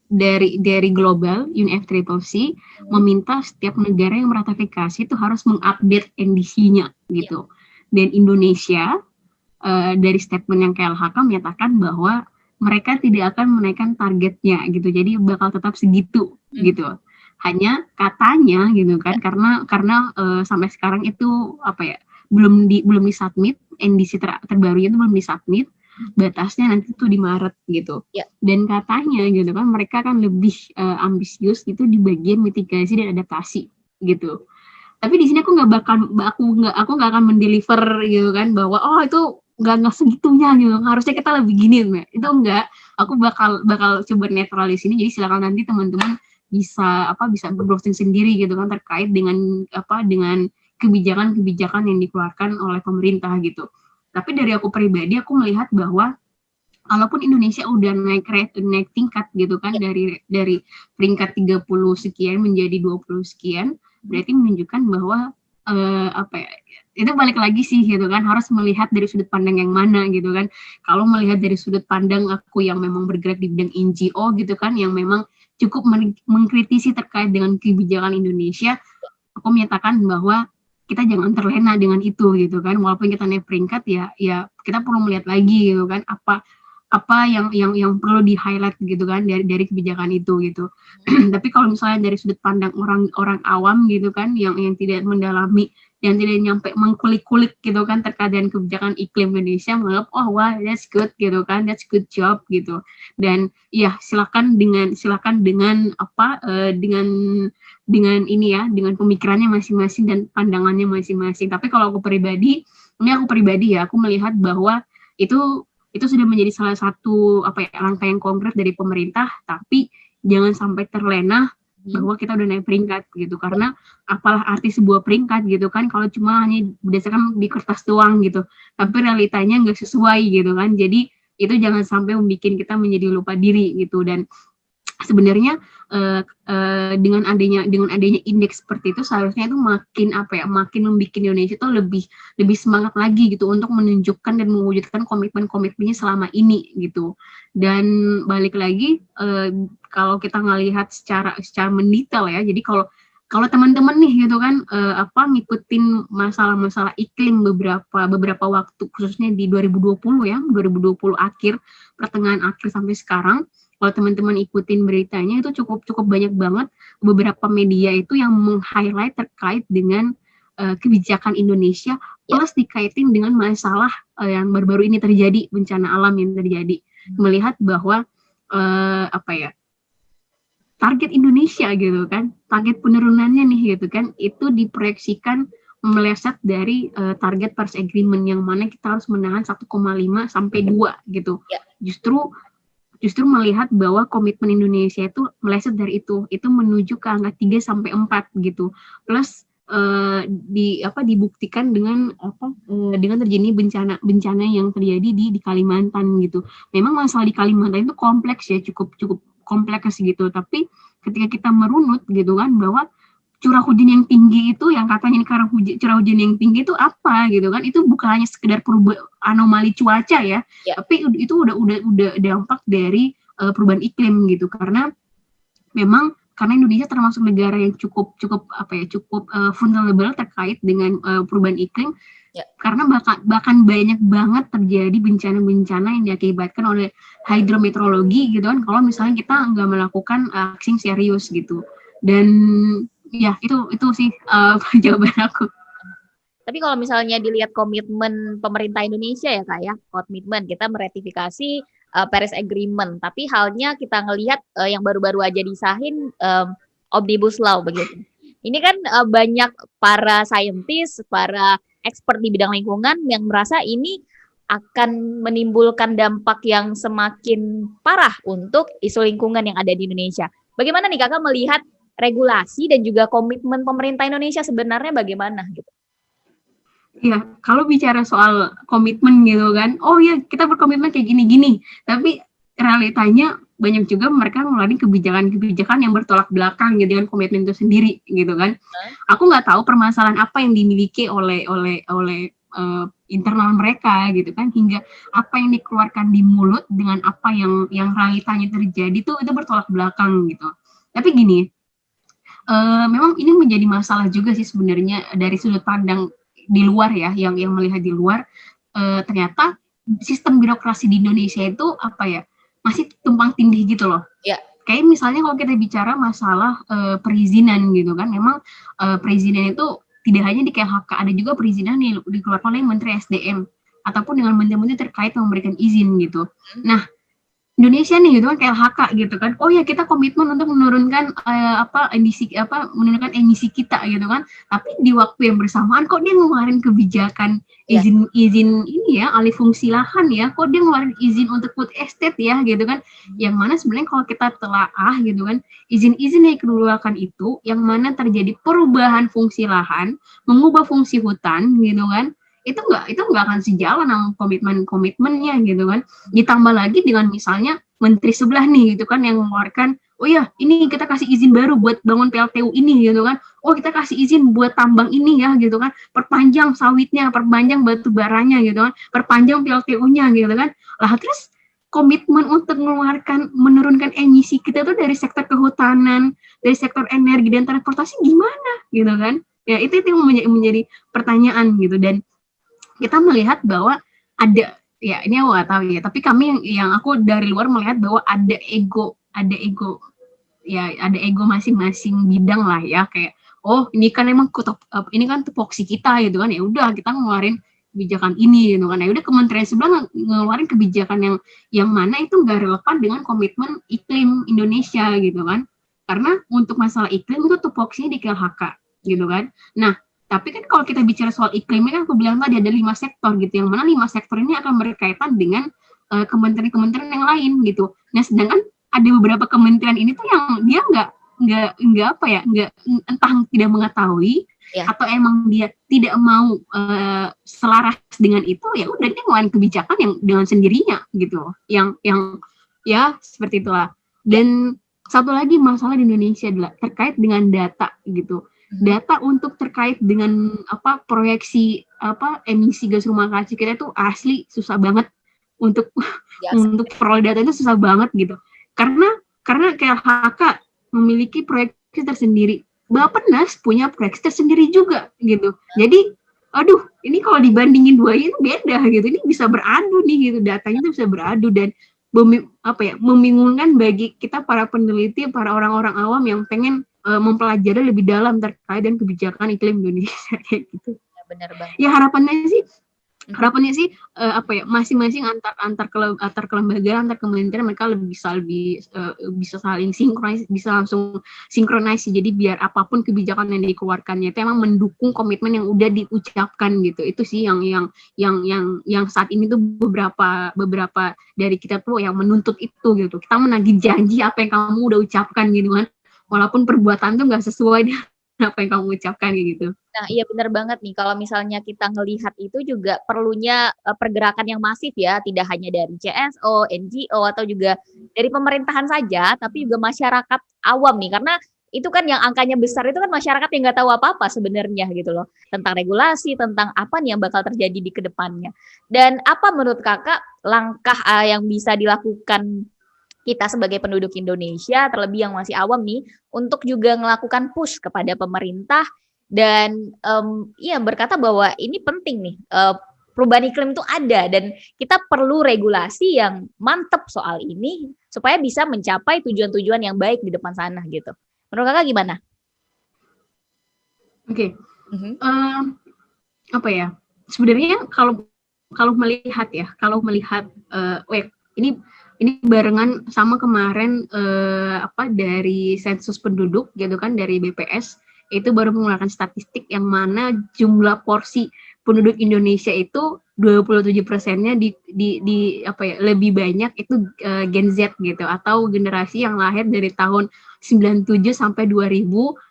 dari global UNFCCC meminta setiap negara yang meratifikasi itu harus mengupdate NDC-nya gitu. Dan Indonesia dari statement yang KLHK menyatakan bahwa mereka tidak akan menaikkan targetnya gitu, jadi bakal tetap segitu gitu. Hanya katanya gitu kan, karena sampai sekarang itu belum disubmit, NDC terbarunya itu belum disubmit, batasnya nanti tuh di Maret gitu. Dan katanya gitu kan mereka kan lebih ambisius gitu di bagian mitigasi dan adaptasi gitu. Tapi di sini aku nggak akan mendeliver gitu kan, bahwa itu nggak segitunya gitu, harusnya kita lebih gini, itu enggak. Aku bakal coba netral di sini, jadi silakan nanti teman-teman bisa browsing sendiri gitu kan terkait dengan kebijakan-kebijakan yang dikeluarkan oleh pemerintah gitu. Tapi dari aku pribadi, aku melihat bahwa kalaupun Indonesia udah naik tingkat gitu kan, dari peringkat 30 sekian menjadi 20 sekian, berarti menunjukkan bahwa apa ya, itu balik lagi sih gitu kan, harus melihat dari sudut pandang yang mana gitu kan. Kalau melihat dari sudut pandang aku yang memang bergerak di bidang NGO gitu kan, yang memang cukup mengkritisi terkait dengan kebijakan Indonesia, aku menyatakan bahwa kita jangan terlena dengan itu gitu kan. Walaupun kita naik peringkat, ya kita perlu melihat lagi gitu kan, apa yang perlu di highlight gitu kan dari kebijakan itu gitu. Tapi kalau misalnya dari sudut pandang orang awam gitu kan, yang tidak mendalami, yang tidak nyampe mengkulik-kulik gitu kan terkait dengan kebijakan iklim Indonesia, menganggap oh wah that's good gitu kan, that's good job gitu. Dan ya silakan dengan apa dengan ini ya, dengan pemikirannya masing-masing dan pandangannya masing-masing. Tapi kalau aku pribadi ya, aku melihat bahwa itu sudah menjadi salah satu langkah yang konkret dari pemerintah, tapi jangan sampai terlena bahwa kita udah naik peringkat gitu, karena apalah arti sebuah peringkat gitu kan kalau cuma hanya berdasarkan di kertas doang gitu, tapi realitanya nggak sesuai gitu kan. Jadi itu jangan sampai membuat kita menjadi lupa diri gitu. Dan sebenarnya dengan adanya indeks seperti itu, seharusnya itu makin membuat Indonesia itu lebih semangat lagi gitu untuk menunjukkan dan mewujudkan komitmennya selama ini gitu. Dan balik lagi, kalau kita ngelihat secara mendetail ya, jadi kalau teman-teman nih gitu kan ngikutin masalah-masalah iklim beberapa waktu, khususnya di 2020 ya, 2020 pertengahan akhir sampai sekarang, kalau teman-teman ikutin beritanya itu cukup banyak banget beberapa media itu yang meng-highlight terkait dengan kebijakan Indonesia, plus dikaitin dengan masalah yang baru-baru ini terjadi, bencana alam yang terjadi. Melihat bahwa target Indonesia gitu kan, target penurunannya nih gitu kan, itu diproyeksikan meleset dari target Paris Agreement, yang mana kita harus menahan 1,5 sampai 2 gitu. Justru melihat bahwa komitmen Indonesia itu meleset dari itu menuju ke angka 3 sampai 4 gitu. Plus dibuktikan dengan terjadi bencana yang terjadi di Kalimantan gitu. Memang masalah di Kalimantan itu kompleks ya, cukup kompleks gitu. Tapi ketika kita merunut gitu kan, bahwa curah hujan yang tinggi itu, yang katanya ini karena curah hujan yang tinggi itu apa gitu kan, itu bukan hanya sekedar anomali cuaca ya, tapi itu udah dampak dari perubahan iklim gitu. Karena Indonesia termasuk negara yang cukup vulnerable terkait dengan perubahan iklim, karena bahkan banyak banget terjadi bencana-bencana yang diakibatkan oleh hidrometeorologi gitu kan, kalau misalnya kita nggak melakukan aksi serius gitu. Dan ya itu sih jawaban aku. Tapi kalau misalnya dilihat komitmen pemerintah Indonesia ya Kak ya, komitmen kita meratifikasi Paris Agreement, tapi halnya kita ngelihat yang baru-baru aja disahin Omnibus Law begitu. Ini kan banyak para saintis, para expert di bidang lingkungan yang merasa ini akan menimbulkan dampak yang semakin parah untuk isu lingkungan yang ada di Indonesia. Bagaimana nih Kakak melihat regulasi dan juga komitmen pemerintah Indonesia sebenarnya bagaimana gitu? Ya, kalau bicara soal komitmen gitu kan, oh ya kita berkomitmen kayak gini-gini, tapi realitanya banyak juga mereka ngeluarin kebijakan-kebijakan yang bertolak belakang gitu dengan komitmen itu sendiri gitu kan. Aku nggak tahu permasalahan apa yang dimiliki oleh internal mereka gitu kan, hingga apa yang dikeluarkan di mulut dengan apa yang realitanya terjadi itu bertolak belakang gitu. Tapi gini, memang ini menjadi masalah juga sih sebenarnya dari sudut pandang di luar ya, yang melihat di luar, ternyata sistem birokrasi di Indonesia itu masih tumpang tindih gitu loh. Kayak misalnya kalau kita bicara masalah perizinan gitu kan, memang perizinan itu tidak hanya di KHK, ada juga perizinan yang dikeluarkan oleh Menteri SDM ataupun dengan menteri-menteri terkait memberikan izin gitu. Nah, Indonesia nih gitu kan KLHK gitu kan. Oh ya kita komitmen untuk menurunkan menurunkan emisi kita gitu kan. Tapi di waktu yang bersamaan kok dia ngeluarin kebijakan Iya. izin ini ya, alih fungsi lahan ya. Kok dia ngeluarin izin untuk food estate ya gitu kan. Yang mana sebenarnya kalau kita telaah gitu kan, izin-izin yang dikeluarkan itu yang mana terjadi perubahan fungsi lahan, mengubah fungsi hutan gitu kan. Itu nggak akan sejalan sama komitmennya gitu kan. Ditambah lagi dengan misalnya menteri sebelah nih gitu kan yang mengeluarkan, oh ya ini kita kasih izin baru buat bangun PLTU ini gitu kan, oh kita kasih izin buat tambang ini ya gitu kan, perpanjang sawitnya, perpanjang batu baranya gitu kan, perpanjang PLTU-nya gitu kan. Lah terus komitmen untuk menurunkan emisi kita tuh dari sektor kehutanan, dari sektor energi dan transportasi gimana gitu kan. Ya itu yang menjadi pertanyaan gitu. Dan kita melihat bahwa ada, ya ini aku nggak tahu ya, tapi kami yang aku dari luar melihat bahwa ada ego masing-masing bidang lah ya, kayak oh ini kan emang ini kan tupoksi kita gitu kan, ya udah kita ngeluarin kebijakan ini gitu kan, ya udah kementerian sebelah ngeluarin kebijakan yang mana itu nggak relevan dengan komitmen iklim Indonesia gitu kan, karena untuk masalah iklim itu tupoksinya di KLHK gitu kan. Nah tapi kan kalau kita bicara soal iklim, kan aku bilang tadi ada 5 sektor gitu, yang mana 5 sektor ini akan berkaitan dengan kementerian-kementerian yang lain gitu. Nah, sedangkan ada beberapa kementerian ini tuh yang dia nggak entah tidak mengetahui Ya. atau emang dia tidak mau selaras dengan itu, ya udah dia ngeluarin kebijakan yang dengan sendirinya gitu. Yang ya seperti itulah. Dan satu lagi masalah di Indonesia adalah terkait dengan data gitu. Data untuk terkait dengan proyeksi emisi gas rumah kaca kita itu asli susah banget untuk untuk peroleh data itu susah banget gitu, karena KLHK memiliki proyeksi tersendiri, Bappenas punya proyeksi tersendiri juga gitu. Jadi aduh ini kalau dibandingin dua ini beda gitu, ini bisa beradu nih gitu, datanya itu bisa beradu dan membingungkan bagi kita para peneliti, para orang-orang awam yang pengen mempelajari lebih dalam terkait dengan kebijakan iklim Indonesia kayak gitu. Ya, benar banget. Ya harapannya sih masing-masing antar kelembagaan, antar kementerian mereka bisa saling sinkronis, bisa langsung sinkronis. Jadi biar apapun kebijakan yang dikeluarkannya itu emang mendukung komitmen yang udah diucapkan gitu. Itu sih yang saat ini tuh beberapa dari kita tuh yang menuntut itu gitu. Kita menagih janji apa yang kamu udah ucapkan gitu kan. Walaupun perbuatan tuh nggak sesuai dengan apa yang kamu ucapkan gitu. Nah, iya benar banget nih. Kalau misalnya kita ngelihat itu juga perlunya pergerakan yang masif ya, tidak hanya dari CSO, NGO atau juga dari pemerintahan saja, tapi juga masyarakat awam nih. Karena itu kan yang angkanya besar itu kan masyarakat yang nggak tahu apa-apa sebenarnya gitu loh, tentang regulasi, tentang apa nih yang bakal terjadi di kedepannya. Dan apa menurut kakak langkah yang bisa dilakukan kita sebagai penduduk Indonesia, terlebih yang masih awam nih, untuk juga melakukan push kepada pemerintah dan berkata bahwa ini penting nih, perubahan iklim itu ada dan kita perlu regulasi yang mantep soal ini supaya bisa mencapai tujuan-tujuan yang baik di depan sana gitu. Menurut kakak gimana? Oke. Sebenarnya kalau melihat ini barengan sama kemarin dari sensus penduduk gitu kan, dari BPS itu baru mengeluarkan statistik yang mana jumlah porsi penduduk Indonesia itu 27%-nya lebih banyak itu Gen Z gitu, atau generasi yang lahir dari tahun 97 sampai 2000,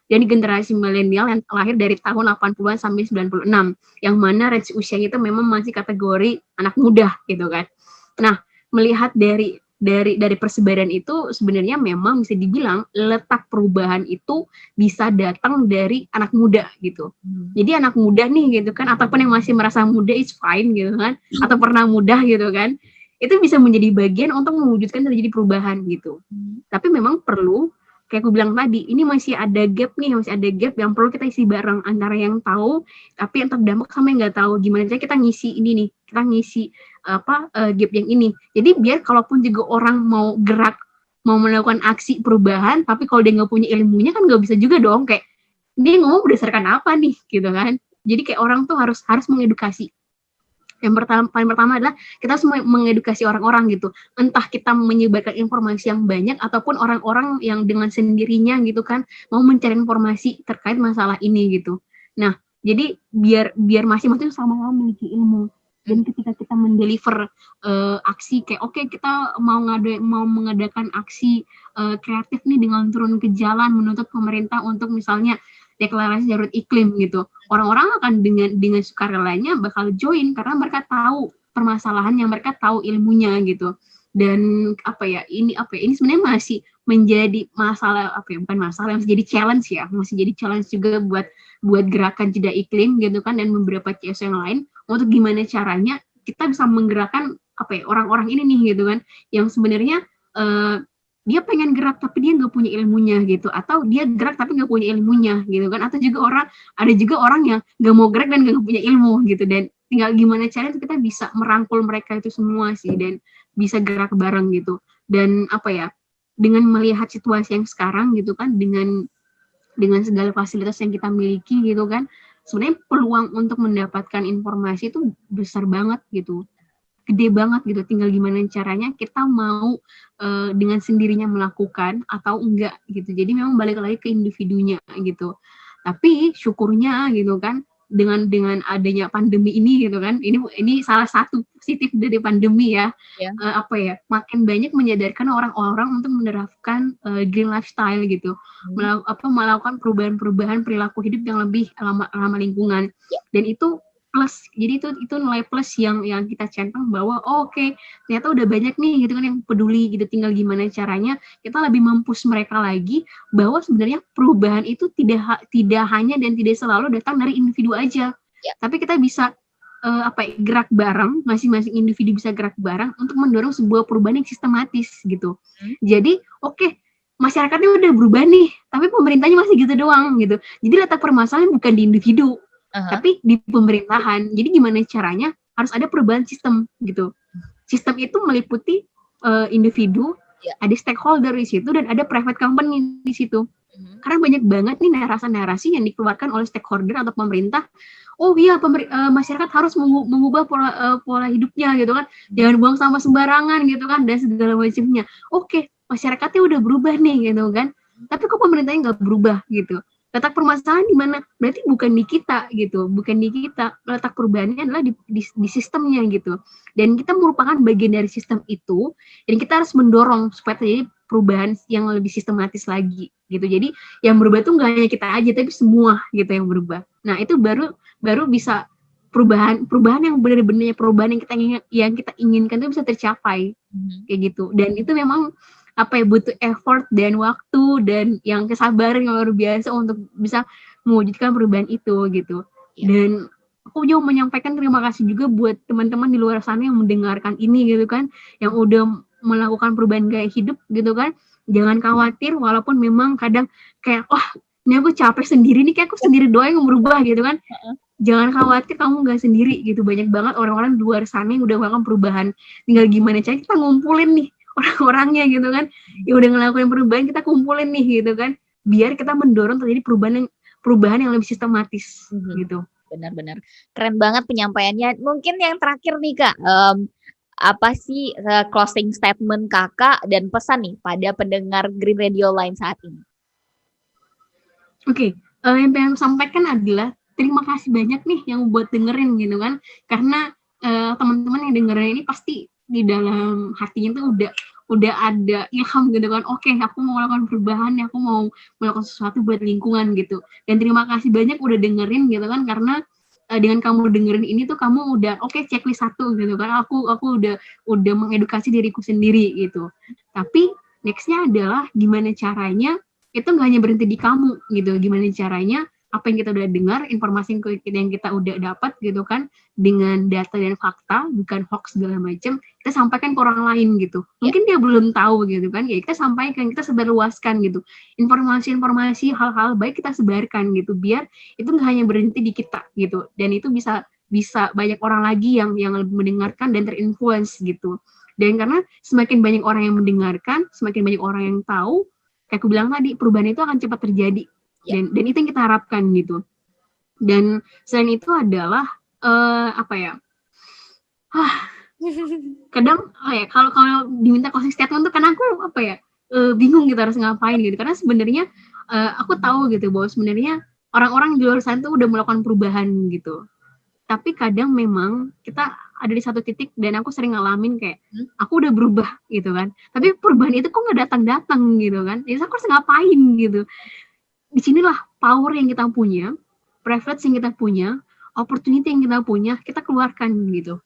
dan generasi milenial yang lahir dari tahun 80-an sampai 96, yang mana range usianya itu memang masih kategori anak muda gitu kan. Nah, melihat dari persebaran itu sebenarnya memang bisa dibilang letak perubahan itu bisa datang dari anak muda gitu. Jadi anak muda nih gitu kan, ataupun yang masih merasa muda is fine gitu kan, atau pernah muda gitu kan, itu bisa menjadi bagian untuk mewujudkan terjadi perubahan gitu. Tapi memang perlu, kayak aku bilang tadi, ini masih ada gap yang perlu kita isi bareng, antara yang tahu tapi yang terdampak sama yang nggak tahu. Gimana cara kita ngisi ini nih, kita ngisi gap yang ini. Jadi biar kalaupun juga orang mau gerak, mau melakukan aksi perubahan, tapi kalau dia nggak punya ilmunya kan nggak bisa juga dong, kayak dia ngomong berdasarkan apa nih gitu kan. Jadi kayak orang tuh harus mengedukasi Paling pertama adalah kita harus mengedukasi orang-orang gitu. Entah kita menyebarkan informasi yang banyak ataupun orang-orang yang dengan sendirinya gitu kan mau mencari informasi terkait masalah ini gitu. Nah, jadi biar masing-masing sama-sama memiliki ilmu. Dan ketika kita mendeliver aksi kayak oke, kita mau mengadakan aksi kreatif nih dengan turun ke jalan menuntut pemerintah untuk misalnya deklarasi darurat iklim gitu. Orang-orang akan dengan sukarelanya bakal join karena mereka tahu permasalahannya, mereka tahu ilmunya gitu. Dan ini sebenarnya masih menjadi masalah bukan masalah, masih jadi challenge ya, masih jadi challenge juga buat gerakan jeda iklim gitu kan, dan beberapa CSO yang lain untuk gimana caranya kita bisa menggerakkan orang-orang ini nih gitu kan, yang sebenarnya dia pengen gerak tapi dia nggak punya ilmunya gitu, atau dia gerak tapi nggak punya ilmunya gitu kan, atau juga ada juga orang yang nggak mau gerak dan nggak punya ilmu gitu, dan tinggal gimana caranya kita bisa merangkul mereka itu semua sih dan bisa gerak bareng gitu. Dan dengan melihat situasi yang sekarang gitu kan, dengan segala fasilitas yang kita miliki gitu kan, sebenarnya peluang untuk mendapatkan informasi itu besar banget gitu, gede banget gitu. Tinggal gimana caranya kita mau dengan sendirinya melakukan atau enggak gitu. Jadi memang balik lagi ke individunya gitu. Tapi syukurnya gitu kan, dengan adanya pandemi ini gitu kan, ini salah satu positif dari pandemi ya. Makin banyak menyadarkan orang-orang untuk menerapkan green lifestyle gitu, melakukan perubahan perilaku hidup yang lebih ramah lingkungan. Dan itu plus, jadi itu nilai plus yang kita centang bahwa oke, ternyata udah banyak nih gitu kan yang peduli gitu. Tinggal gimana caranya kita lebih mempush mereka lagi bahwa sebenarnya perubahan itu tidak hanya dan tidak selalu datang dari individu aja, tapi kita bisa gerak bareng, masing-masing individu bisa gerak bareng untuk mendorong sebuah perubahan yang sistematis gitu. Jadi masyarakatnya udah berubah nih, tapi pemerintahnya masih gitu doang gitu. Jadi letak permasalahan bukan di individu, tapi di pemerintahan. Jadi gimana caranya harus ada perubahan sistem gitu. Sistem itu meliputi individu, ada stakeholder di situ, dan ada private company di situ. Karena banyak banget nih narasi-narasi yang dikeluarkan oleh stakeholder atau pemerintah. Oh iya, masyarakat harus mengubah pola hidupnya gitu kan. Jangan buang sampah sembarangan gitu kan, dan segala macamnya. Oke, masyarakatnya udah berubah nih gitu kan. Tapi kok pemerintahnya nggak berubah gitu. Letak permasalahan di mana? Berarti bukan di kita gitu, bukan di kita. Letak perubahannya adalah di sistemnya gitu. Dan kita merupakan bagian dari sistem itu, dan kita harus mendorong supaya terjadi perubahan yang lebih sistematis lagi gitu. Jadi yang berubah itu nggak hanya kita aja, tapi semua gitu yang berubah. Nah itu baru bisa perubahan yang benar-benar perubahan yang kita inginkan itu bisa tercapai kayak gitu. Dan itu memang butuh effort dan waktu dan yang kesabaran yang luar biasa untuk bisa mewujudkan perubahan itu gitu. Dan aku juga menyampaikan terima kasih juga buat teman-teman di luar sana yang mendengarkan ini gitu kan, yang udah melakukan perubahan gaya hidup gitu kan. Jangan khawatir, walaupun memang kadang kayak ini aku capek sendiri nih, kayak aku sendiri doang yang berubah gitu kan. Jangan khawatir, kamu nggak sendiri gitu. Banyak banget orang-orang di luar sana yang udah melakukan perubahan. Tinggal gimana cara kita ngumpulin nih orang-orangnya gitu kan, yang udah ngelakuin perubahan, kita kumpulin nih gitu kan, biar kita mendorong terjadi perubahan yang lebih sistematis gitu. Benar-benar keren banget penyampaiannya. Mungkin yang terakhir nih Kak, apa sih closing statement Kakak dan pesan nih pada pendengar Green Radio Line saat ini? Oke, yang pengen sampaikan adalah terima kasih banyak nih yang buat dengerin gitu kan, karena teman-teman yang dengerin ini pasti di dalam hatinya tuh udah ada ilham gitu kan. Oke, aku mau melakukan perubahan, aku mau melakukan sesuatu buat lingkungan gitu. Dan terima kasih banyak udah dengerin gitu kan, karena dengan kamu dengerin ini tuh kamu udah checklist 1 gitu kan. Aku udah mengedukasi diriku sendiri gitu. Tapi nextnya adalah gimana caranya itu nggak hanya berhenti di kamu gitu. Gimana caranya apa yang kita udah dengar, informasi yang kita udah dapat gitu kan, dengan data dan fakta, bukan hoax segala macam, kita sampaikan ke orang lain gitu. Mungkin dia belum tahu gitu kan, ya kita sampaikan, kita sebarluaskan gitu. Informasi-informasi, hal-hal baik kita sebarkan gitu, biar itu nggak hanya berhenti di kita gitu, dan itu bisa banyak orang lagi yang lebih mendengarkan dan terinfluence gitu. Dan karena semakin banyak orang yang mendengarkan, semakin banyak orang yang tahu, kayak aku bilang tadi, perubahan itu akan cepat terjadi. Dan itu yang kita harapkan gitu. Dan selain itu adalah Kadang kalau diminta closing statement tuh kan aku bingung gitu harus ngapain gitu, karena sebenarnya aku tahu gitu bahwa sebenarnya orang-orang di luar sana tuh udah melakukan perubahan gitu, tapi kadang memang kita ada di satu titik dan aku sering ngalamin kayak aku udah berubah gitu kan, tapi perubahan itu kok nggak datang-datang gitu kan, jadi aku harus ngapain gitu. Disinilah power yang kita punya, privilege yang kita punya, opportunity yang kita punya, kita keluarkan gitu.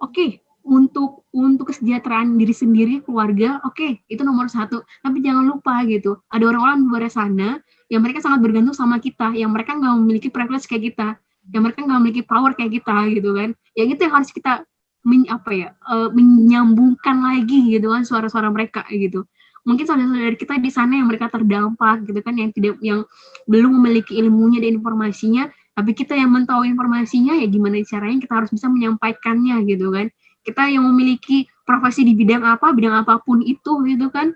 Oke, untuk kesejahteraan diri sendiri, keluarga, oke, itu nomor satu. Tapi jangan lupa gitu, ada orang-orang di luar sana yang mereka sangat bergantung sama kita, yang mereka nggak memiliki privilege kayak kita, yang mereka nggak memiliki power kayak kita gitu kan. Yang itu yang harus kita menyambungkan lagi gitu kan, suara-suara mereka gitu. Mungkin saudara-saudara kita di sana yang mereka terdampak gitu kan, yang belum memiliki ilmunya dan informasinya, tapi kita yang tahu informasinya, ya gimana caranya kita harus bisa menyampaikannya gitu kan. Kita yang memiliki profesi di bidang apapun itu gitu kan,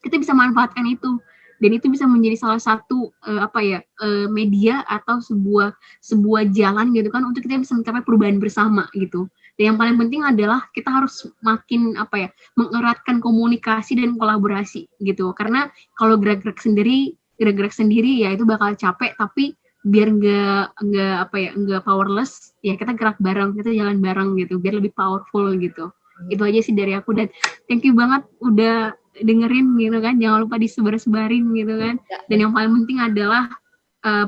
kita bisa manfaatkan itu, dan itu bisa menjadi salah satu media atau sebuah jalan gitu kan untuk kita bisa mencapai perubahan bersama gitu. Dan yang paling penting adalah kita harus makin mengeratkan komunikasi dan kolaborasi gitu, karena kalau gerak-gerak sendiri ya itu bakal capek, tapi biar nggak powerless ya, kita gerak bareng, kita jalan bareng gitu biar lebih powerful gitu. Itu aja sih dari aku, dan thank you banget udah dengerin gitu kan, jangan lupa disebar-sebarin gitu kan. Dan yang paling penting adalah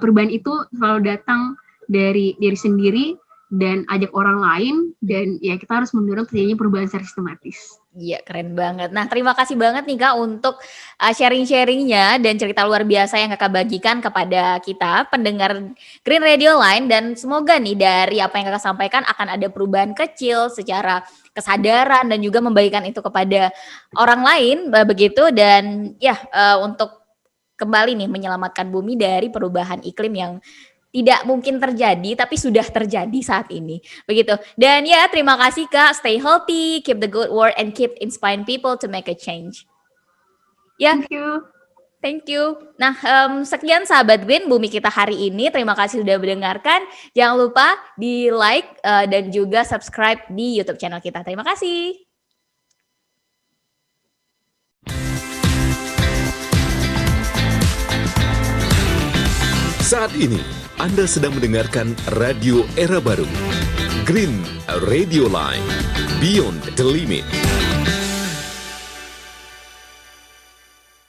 perubahan itu selalu datang dari diri sendiri dan ajak orang lain, dan ya kita harus mendorong terjadinya perubahan secara sistematis. Iya, keren banget. Nah, terima kasih banget nih Kak untuk sharing-sharingnya dan cerita luar biasa yang Kakak bagikan kepada kita pendengar Green Radio Line, dan semoga nih dari apa yang Kakak sampaikan akan ada perubahan kecil secara kesadaran dan juga membagikan itu kepada orang lain begitu, dan ya untuk kembali nih menyelamatkan bumi dari perubahan iklim yang tidak mungkin terjadi tapi sudah terjadi saat ini begitu. Dan ya, terima kasih Kak, stay healthy, keep the good work and keep inspiring people to make a change ya. Thank you. Nah, sekian sahabat Green Bumi kita hari ini, terima kasih sudah mendengarkan, jangan lupa di like dan juga subscribe di YouTube channel kita. Terima kasih. Saat ini Anda sedang mendengarkan Radio Era Baru, Green Radio Line, Beyond the Limit.